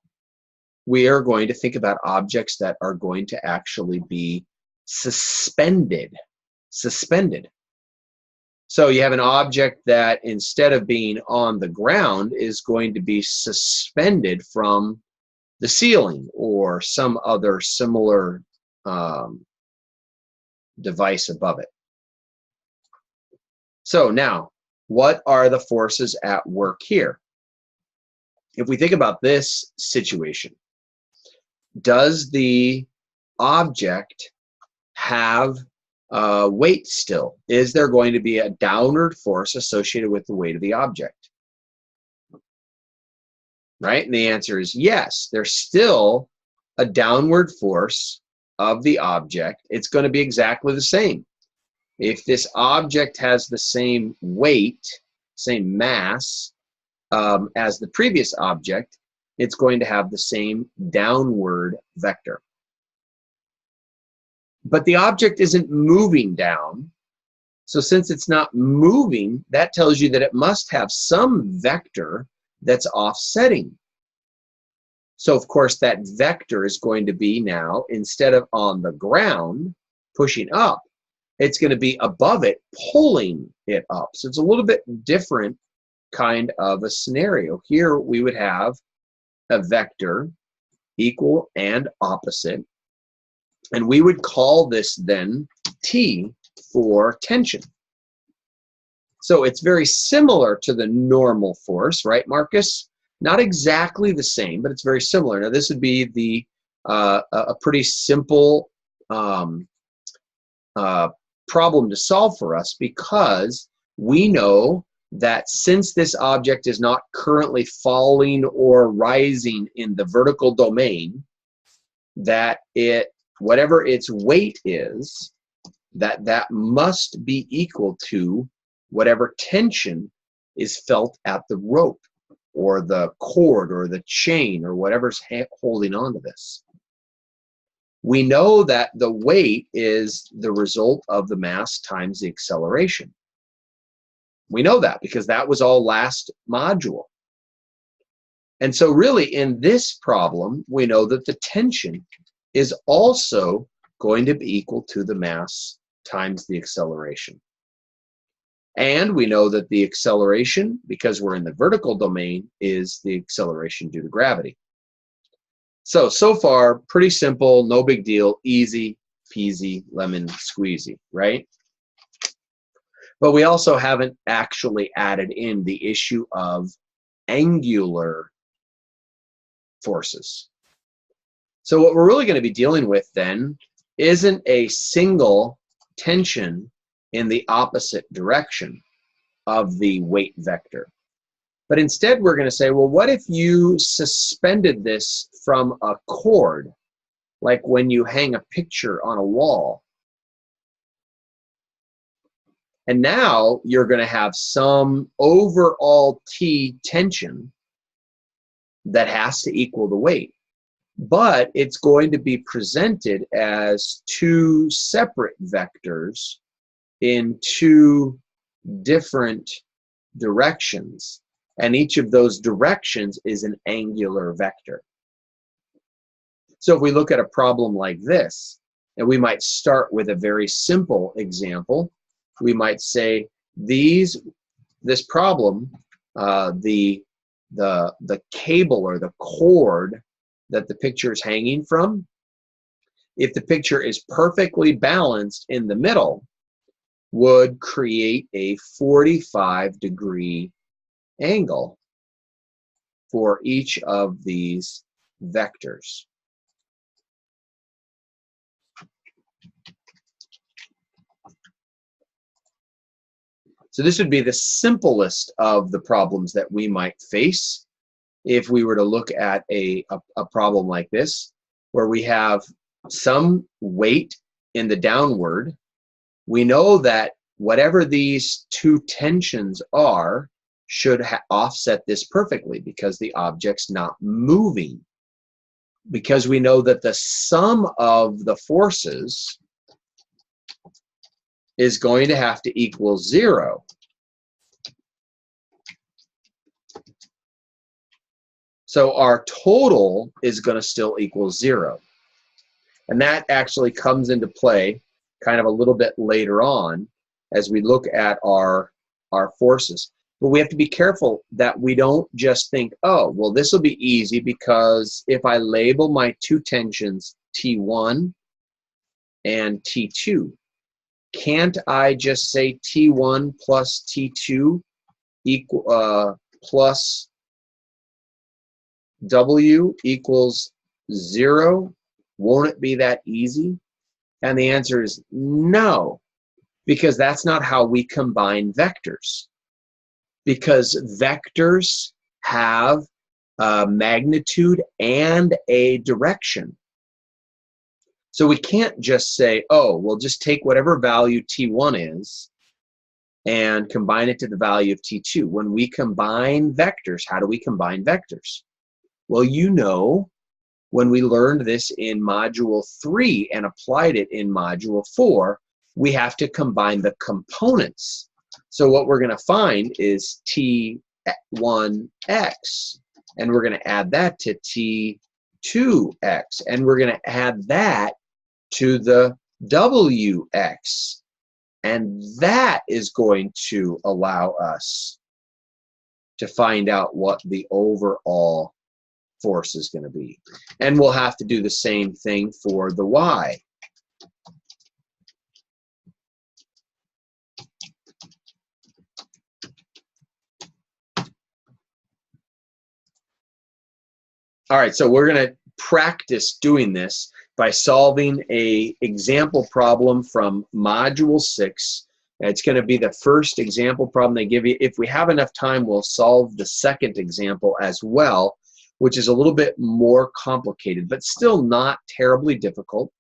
we are going to think about objects that are going to actually be suspended. So you have an object that, instead of being on the ground, is going to be suspended from the ceiling or some other similar device above it. So now, what are the forces at work here? If we think about this situation, does the object have weight still? Is there going to be a downward force associated with the weight of the object? Right? And the answer is yes. There's still a downward force of the object. It's going to be exactly the same. If this object has the same weight, same mass as the previous object, it's going to have the same downward vector. But the object isn't moving down. So since it's not moving, that tells you that it must have some vector that's offsetting. So of course that vector is going to be now, instead of on the ground pushing up, it's going to be above it pulling it up. So it's a little bit different kind of a scenario. Here we would have a vector equal and opposite, and we would call this then T for tension. So it's very similar to the normal force, right, Marcus? Not exactly the same, but it's very similar. Now this would be the a pretty simple problem to solve for us, because we know that since this object is not currently falling or rising in the vertical domain, that whatever its weight is, that must be equal to whatever tension is felt at the rope or the cord or the chain or whatever's holding on to this. We know that the weight is the result of the mass times the acceleration. We know that because that was all last module. And so really in this problem, we know that the tension is also going to be equal to the mass times the acceleration. And we know that the acceleration, because we're in the vertical domain, is the acceleration due to gravity. So far, pretty simple, no big deal, easy peasy, lemon squeezy, right? But we also haven't actually added in the issue of angular forces. So what we're really going to be dealing with then isn't a single tension in the opposite direction of the weight vector. But instead we're going to say, well, what if you suspended this from a cord, like when you hang a picture on a wall? And now you're going to have some overall T tension that has to equal the weight. But it's going to be presented as two separate vectors in two different directions. And each of those directions is an angular vector. So if we look at a problem like this, and we might start with a very simple example, we might say this problem, the cable or the cord that the picture is hanging from, if the picture is perfectly balanced in the middle, would create a 45-degree angle for each of these vectors. So this would be the simplest of the problems that we might face if we were to look at a problem like this, where we have some weight in the downward. We know that whatever these two tensions are should offset this perfectly because the object's not moving. Because we know that the sum of the forces is going to have to equal 0. So our total is going to still equal 0. And that actually comes into play kind of a little bit later on as we look at our forces. But we have to be careful that we don't just think, oh, well, this will be easy because if I label my two tensions T1 and T2, can't I just say T1 plus T2 plus W equals 0? Won't it be that easy? And the answer is no, because that's not how we combine vectors. Because vectors have a magnitude and a direction. So we can't just say, oh, we'll just take whatever value T1 is and combine it to the value of T2. When we combine vectors, how do we combine vectors? Well, you know, when we learned this in Module 3 and applied it in Module 4, we have to combine the components. So what we're going to find is T1x, and we're going to add that to T2x, and we're going to add that to the Wx, and that is going to allow us to find out what the overall force is going to be. And we'll have to do the same thing for the y. All right, so we're going to practice doing this by solving an example problem from Module 6. It's going to be the first example problem they give you. If we have enough time, we'll solve the second example as well, which is a little bit more complicated, but still not terribly difficult.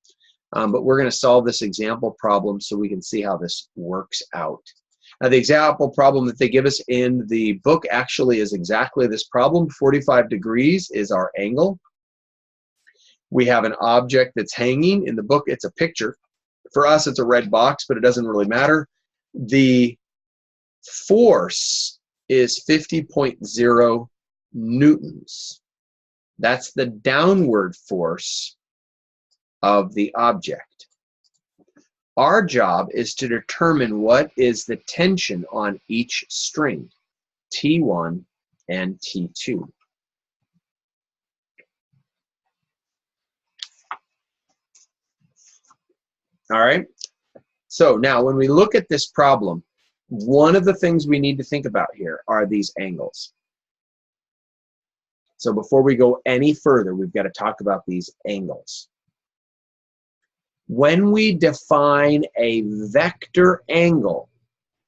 But we're going to solve this example problem so we can see how this works out. Now, the example problem that they give us in the book actually is exactly this problem. 45 degrees is our angle. We have an object that's hanging. In the book, it's a picture. For us, it's a red box, but it doesn't really matter. The force is 50.0 newtons. That's the downward force of the object. Our job is to determine what is the tension on each string, T1 and T2. All right? So now when we look at this problem, one of the things we need to think about here are these angles. So before we go any further, we've got to talk about these angles. When we define a vector angle,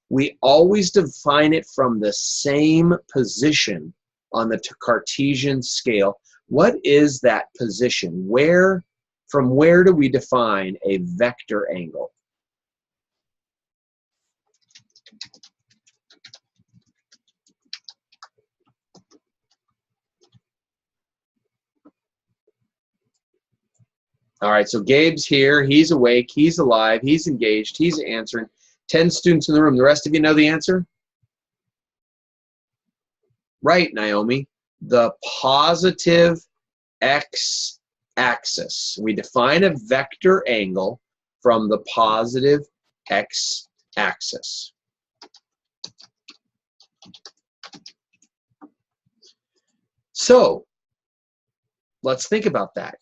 we always define it from the same position on the Cartesian scale. What is that position? From where do we define a vector angle? All right, so Gabe's here. He's awake. He's alive. He's engaged. He's answering. 10 students in the room. The rest of you know the answer? Right, Naomi. The positive x-axis x-axis. We define a vector angle from the positive x-axis. So let's think about that.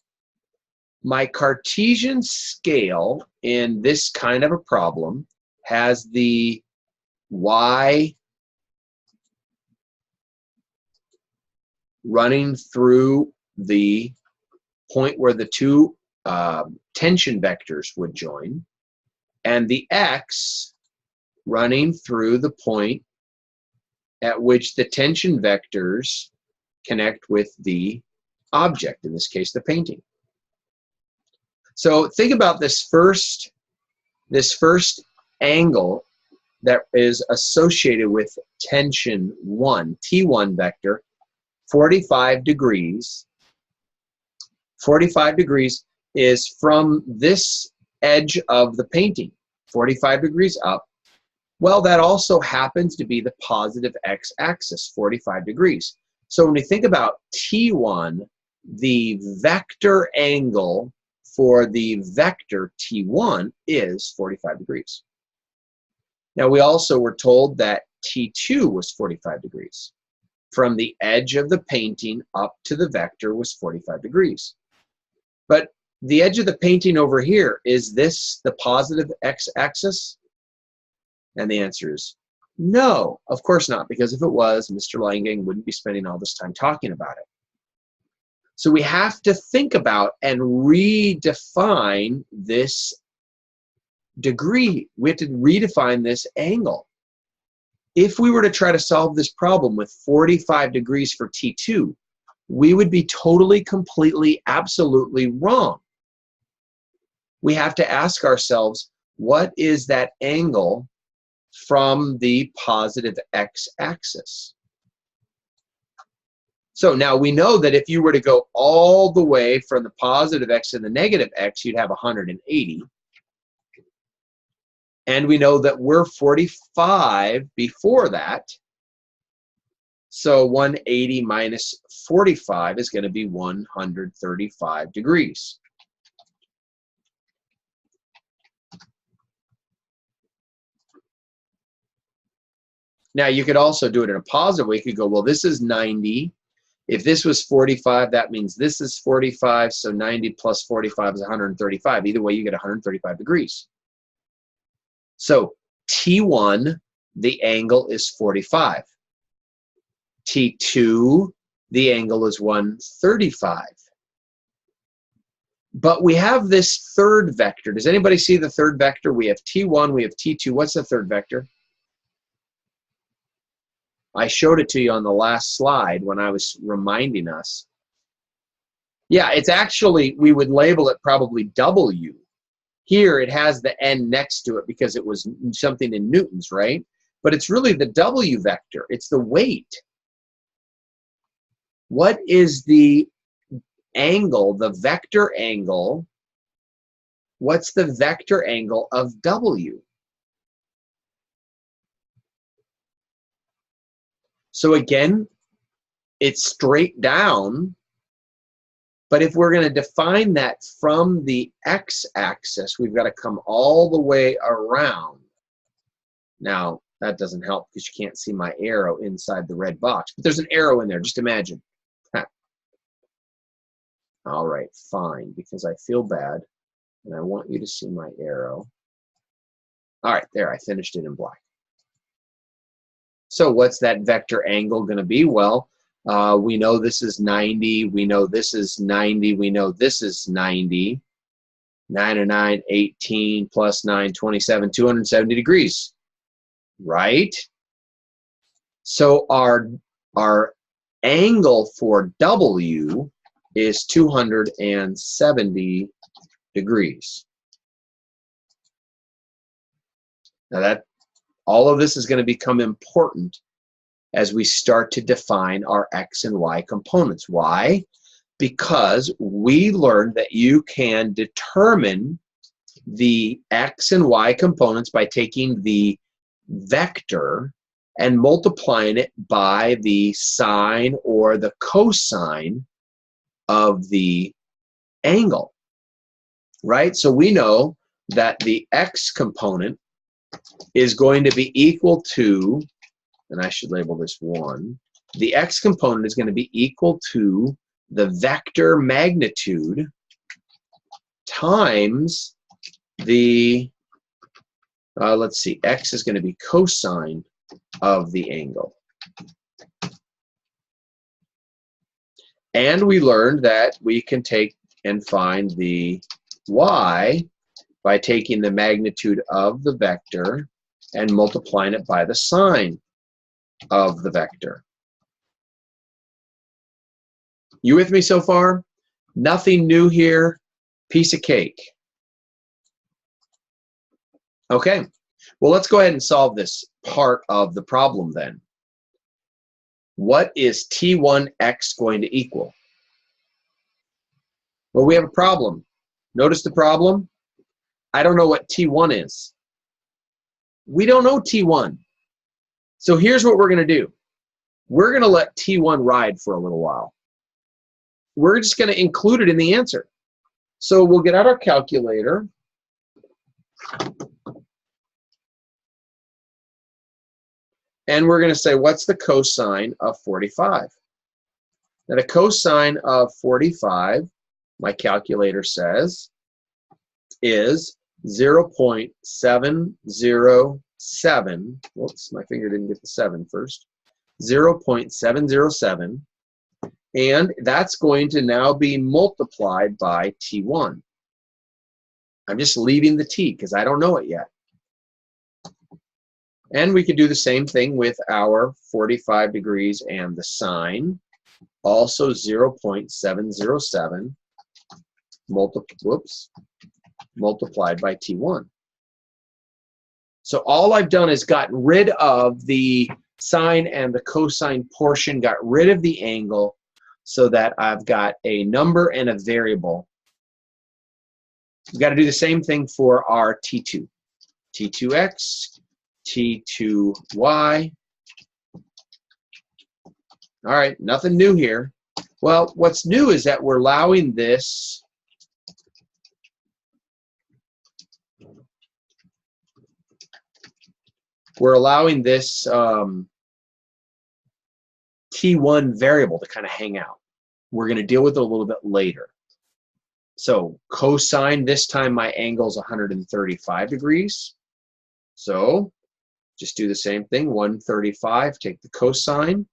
My Cartesian scale in this kind of a problem has the y running through the point where the two tension vectors would join, and the x running through the point at which the tension vectors connect with the object, in this case the painting. So think about this first angle that is associated with tension 1, T1 vector, 45 degrees. 45 degrees is from this edge of the painting, 45 degrees up. Well, that also happens to be the positive x-axis, 45 degrees. So when we think about T1, the vector angle for the vector T1 is 45 degrees. Now, we also were told that T2 was 45 degrees. From the edge of the painting up to the vector was 45 degrees. But the edge of the painting over here, is this the positive x-axis? And the answer is no, of course not, because if it was, Mr. Leingang wouldn't be spending all this time talking about it. So we have to think about and redefine this degree. We have to redefine this angle. If we were to try to solve this problem with 45 degrees for T2, we would be totally, completely, absolutely wrong. We have to ask ourselves, what is that angle from the positive x-axis? So now we know that if you were to go all the way from the positive x and the negative x, you'd have 180. And we know that we're 45 before that. So 180 minus 45 is going to be 135 degrees. Now, you could also do it in a positive way. You could go, well, this is 90. If this was 45, that means this is 45. So 90 plus 45 is 135. Either way, you get 135 degrees. So T1, the angle is 45. T2, the angle is 135. But we have this third vector. Does anybody see the third vector? We have T1, we have T2. What's the third vector? I showed it to you on the last slide when I was reminding us. Yeah, it's actually, we would label it probably W. Here it has the N next to it because it was something in newtons, right? But it's really the W vector. It's the weight. What is the angle, the vector angle? What's the vector angle of W? So again, it's straight down, but if we're going to define that from the x-axis, we've got to come all the way around. Now, that doesn't help because you can't see my arrow inside the red box, but there's an arrow in there, just imagine. All right, fine, because I feel bad, and I want you to see my arrow. All right, there, I finished it in black. So what's that vector angle going to be? Well, we know this is 90. We know this is 90. We know this is 90. 9 and 9, 18, plus 9, 27, 270 degrees, right? So our angle for W is 270 degrees. Now that all of this is going to become important as we start to define our X and Y components. Why? Because we learned that you can determine the X and Y components by taking the vector and multiplying it by the sine or the cosine of the angle, right? So we know that the x component is going to be equal to, and I should label this 1, the x component is going to be equal to the vector magnitude times the, let's see, x is going to be cosine of the angle. And we learned that we can take and find the y by taking the magnitude of the vector and multiplying it by the sine of the vector. You with me so far? Nothing new here. Piece of cake. Okay, well, let's go ahead and solve this part of the problem then. What is T1x going to equal? Well, we have a problem. Notice the problem? I don't know what T1 is. We don't know T1. So here's what we're going to do. We're going to let T1 ride for a little while. We're just going to include it in the answer. So we'll get out our calculator. And we're going to say, what's the cosine of 45? Now, the cosine of 45, my calculator says, is 0.707. Whoops, my finger didn't get the 7 first. 0.707. And that's going to now be multiplied by T1. I'm just leaving the T because I don't know it yet. And we could do the same thing with our 45 degrees and the sine. Also 0.707 multiplied by T1. So all I've done is gotten rid of the sine and the cosine portion, got rid of the angle, so that I've got a number and a variable. We've got to do the same thing for our T2. T2x, T2y. All right, nothing new here. Well, what's new is that we're allowing this T1 variable to kind of hang out. We're going to deal with it a little bit later. So cosine, this time my angle is 135 degrees. So just do the same thing, 135, take the cosine.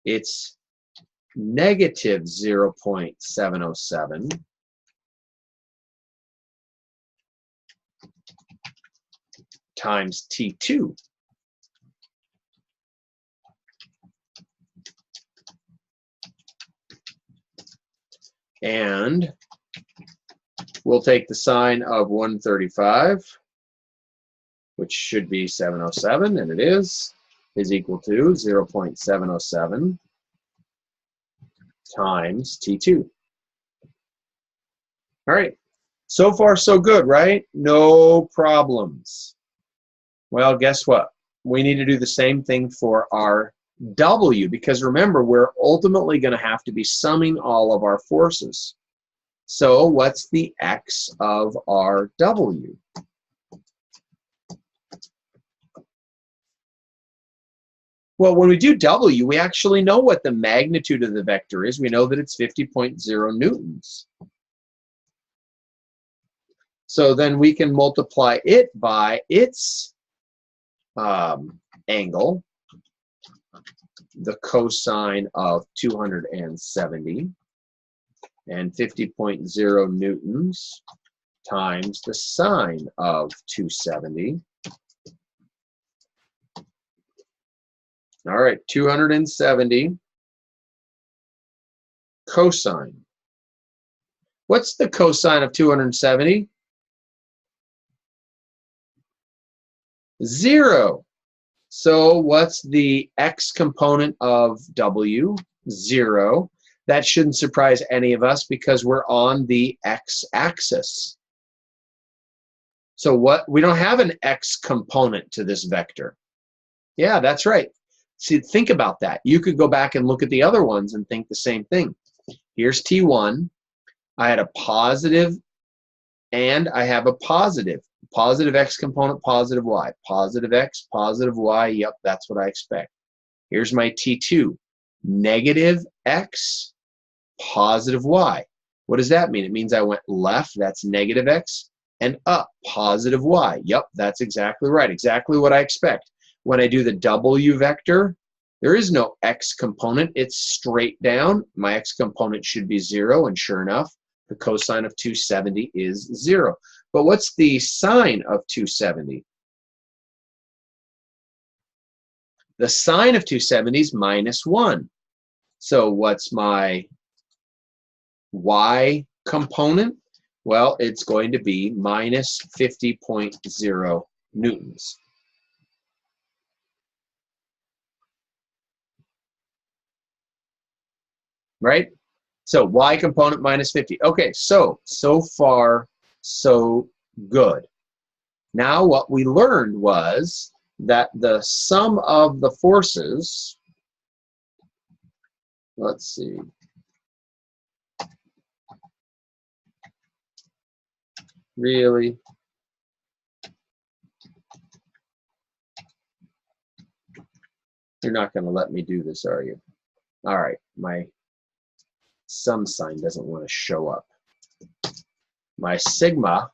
It's negative 0.707 times T2. And we'll take the sine of 135, which should be 707, and it is equal to 0.707 times T2. All right, so far so good, right? No problems. Well, guess what? We need to do the same thing for our W, because remember, we're ultimately going to have to be summing all of our forces. So what's the x of our W? Well, when we do W, we actually know what the magnitude of the vector is. We know that it's 50.0 newtons. So then we can multiply it by its angle, the cosine of 270, and 50.0 newtons times the sine of 270. All right, 270 cosine. What's the cosine of 270? 0. So what's the x component of W? 0. That shouldn't surprise any of us because we're on the x-axis. So what? We don't have an x component to this vector. Yeah, that's right. See, think about that. You could go back and look at the other ones and think the same thing. Here's T1. I had a positive, and I have a positive. Positive x component, positive y. Positive x, positive y. Yep, that's what I expect. Here's my T2. Negative x, positive y. What does that mean? It means I went left, that's negative x, and up, positive y. Yep, that's exactly right. Exactly what I expect. When I do the w vector, there is no x component. It's straight down. My x component should be 0, and sure enough, the cosine of 270 is 0. But what's the sine of 270? The sine of 270 is -1. So what's my y component? Well, it's going to be minus 50.0 newtons. Right? So y component minus 50. Okay, so far, so good. Now what we learned was that the sum of the forces, let's see, really? You're not going to let me do this, are you? All right, my sum sign doesn't want to show up. My sigma,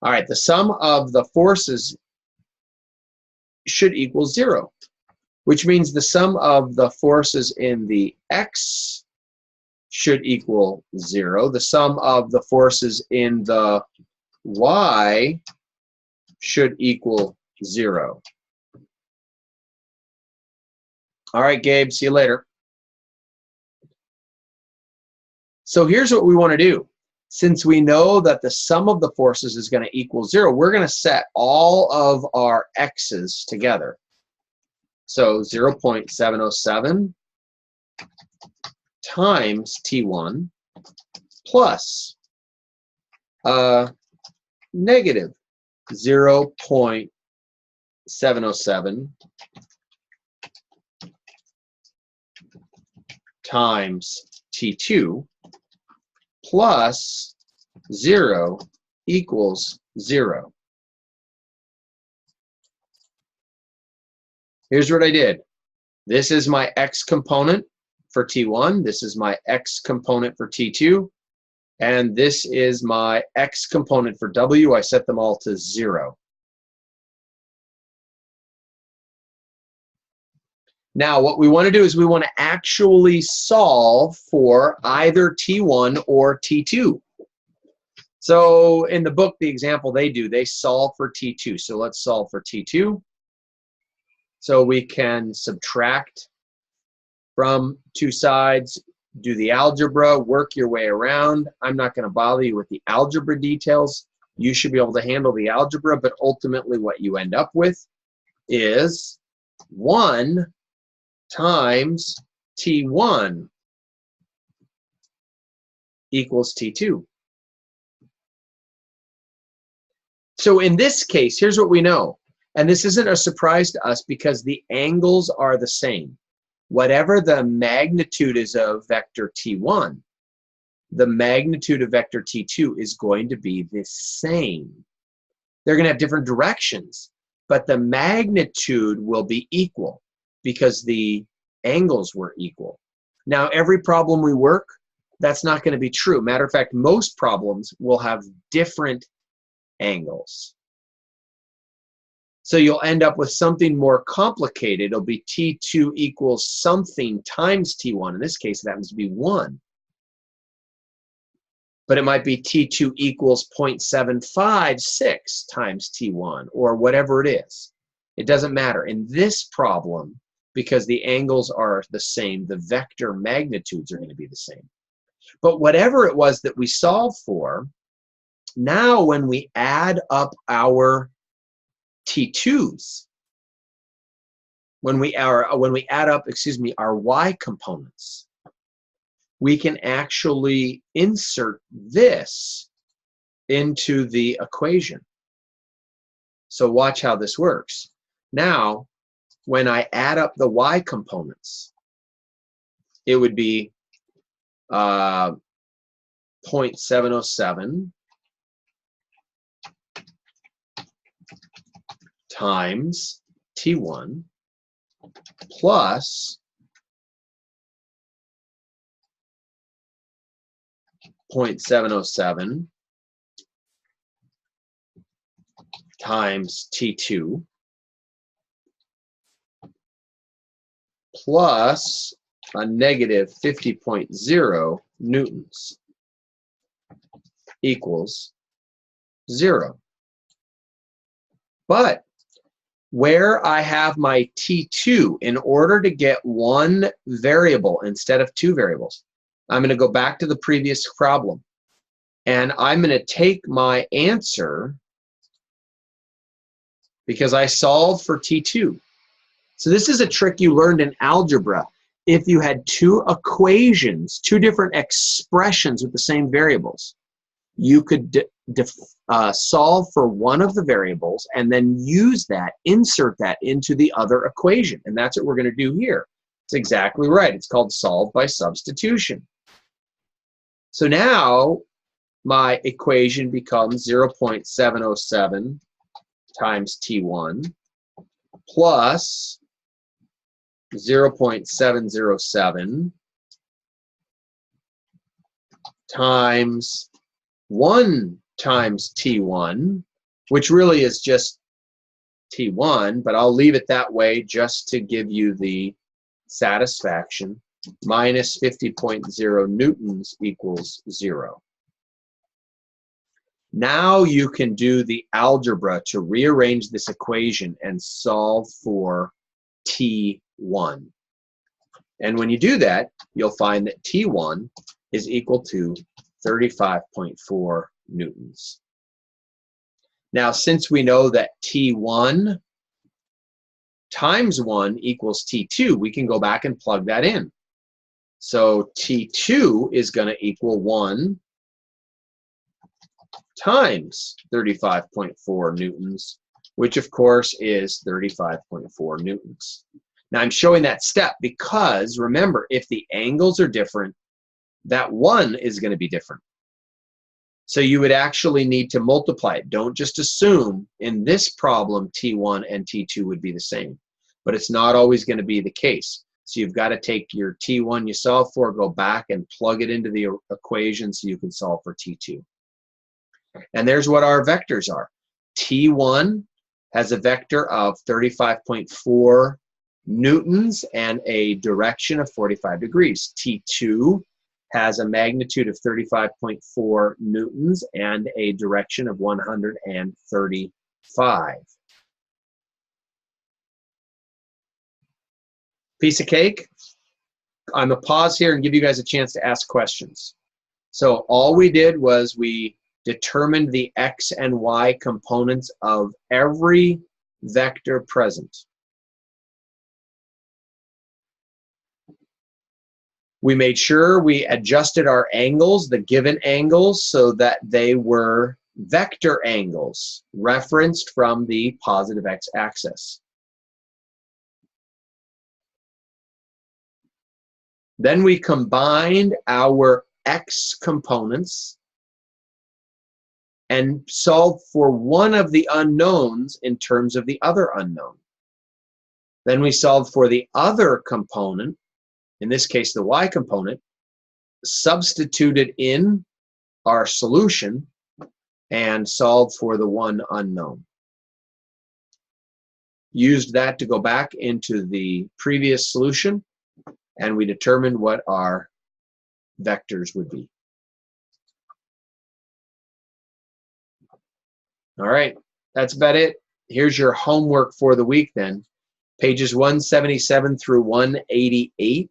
all right, the sum of the forces should equal 0, which means the sum of the forces in the x should equal 0. The sum of the forces in the y should equal 0. All right, Gabe, see you later. So here's what we want to do. Since we know that the sum of the forces is going to equal 0, we're going to set all of our x's together. So 0.707 times T1 plus negative 0.707 times T2 plus 0 equals 0. Here's what I did. This is my x component for T1. This is my x component for T2. And this is my x component for W. I set them all to 0. Now, what we want to do is we want to actually solve for either T1 or T2. So in the book, the example they do, they solve for T2. So let's solve for T2. So we can subtract from two sides, do the algebra, work your way around. I'm not going to bother you with the algebra details. You should be able to handle the algebra, but ultimately what you end up with is 1 times T1 equals T2. So in this case, here's what we know. And this isn't a surprise to us because the angles are the same. Whatever the magnitude is of vector T1, the magnitude of vector T2 is going to be the same. They're going to have different directions, but the magnitude will be equal because the angles were equal. Now, every problem we work, that's not going to be true. Matter of fact, most problems will have different angles. So you'll end up with something more complicated. It'll be T2 equals something times T1. In this case, it happens to be 1. But it might be T2 equals 0.756 times T1, or whatever it is. It doesn't matter. In this problem, because the angles are the same, the vector magnitudes are going to be the same. But whatever it was that we solved for, now when we add up our T2s, when we add up, our y components, we can actually insert this into the equation. So watch how this works. Now, when I add up the y components, it would be 0.707 times T1 plus 0.707 times T2 plus a negative 50.0 newtons equals 0. But where I have my T2, in order to get one variable instead of two variables, I'm going to go back to the previous problem. And I'm going to take my answer because I solved for T2. So this is a trick you learned in algebra. If you had two equations, two different expressions with the same variables, you could solve for one of the variables and then use that, insert that into the other equation. And that's what we're going to do here. It's exactly right. It's called solve by substitution. So now my equation becomes 0.707 times T1 plus 0.707 times 1 times T1, which really is just T1, but I'll leave it that way just to give you the satisfaction, minus 50.0 newtons equals 0. Now you can do the algebra to rearrange this equation and solve for T1. And when you do that, you'll find that T1 is equal to 35.4 newtons. Now, since we know that T1 times 1 equals T2, we can go back and plug that in. So T2 is going to equal 1 times 35.4 newtons, which of course is 35.4 newtons. Now I'm showing that step because, remember, if the angles are different, that 1 is going to be different. So you would actually need to multiply it. Don't just assume in this problem T1 and T2 would be the same, but it's not always going to be the case. So you've got to take your T1 you solve for, go back and plug it into the equation so you can solve for T2. And there's what our vectors are. T1 has a vector of 35.4 newtons and a direction of 45 degrees. T2 has a magnitude of 35.4 newtons and a direction of 135. Piece of cake? I'm going to pause here and give you guys a chance to ask questions. So all we did was we determined the x and y components of every vector present. We made sure we adjusted our angles, the given angles, so that they were vector angles referenced from the positive x-axis. Then we combined our x components and solved for one of the unknowns in terms of the other unknown. Then we solved for the other component, in this case the y component, substituted in our solution, and solved for the one unknown. Used that to go back into the previous solution, and we determined what our vectors would be. All right, that's about it. Here's your homework for the week then. Pages 177 through 188.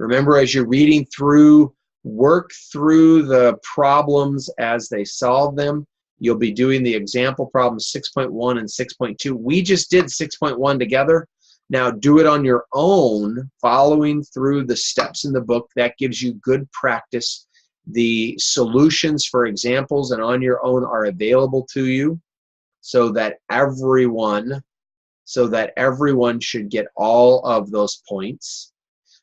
Remember, as you're reading through, work through the problems as they solve them. You'll be doing the example problems 6.1 and 6.2. We just did 6.1 together. Now do it on your own, following through the steps in the book. That gives you good practice. The solutions for examples and on your own are available to you so that everyone should get all of those points.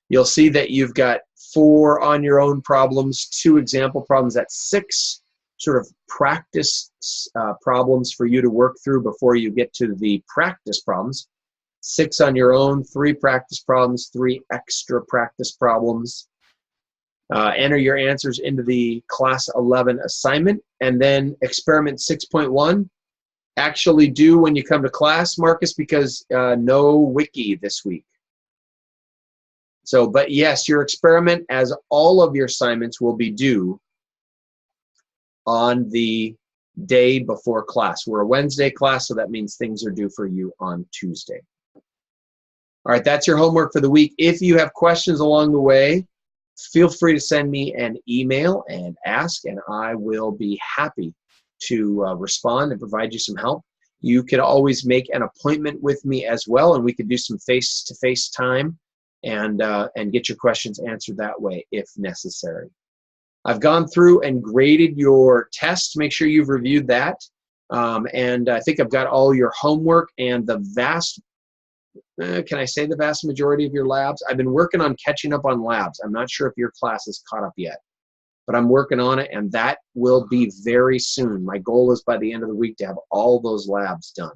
You'll see that you've got 4 on your own problems, 2 example problems. That's 6 sort of practice problems for you to work through before you get to the practice problems. 6 on your own, 3 practice problems, 3 extra practice problems. Enter your answers into the class 11 assignment, and then experiment 6.1. Actually do when you come to class, Marcus, because no wiki this week. So, but yes, your experiment, as all of your assignments, will be due on the day before class. We're a Wednesday class, so that means things are due for you on Tuesday. All right, that's your homework for the week. If you have questions along the way, feel free to send me an email and ask, and I will be happy to respond and provide you some help. You could always make an appointment with me as well, and we could do some face-to-face time and get your questions answered that way if necessary. I've gone through and graded your test. Make sure you've reviewed that. And I think I've got all your homework and the vast, can I say the vast majority of your labs? I've been working on catching up on labs. I'm not sure if your class is caught up yet, but I'm working on it, and that will be very soon. My goal is by the end of the week to have all those labs done.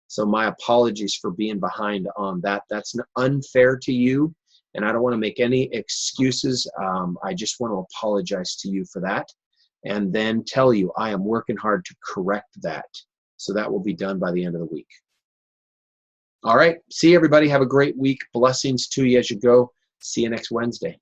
So my apologies for being behind on that. That's unfair to you, and I don't want to make any excuses. I just want to apologize to you for that, and then tell you I am working hard to correct that. So that will be done by the end of the week. All right. See you, everybody. Have a great week. Blessings to you as you go. See you next Wednesday.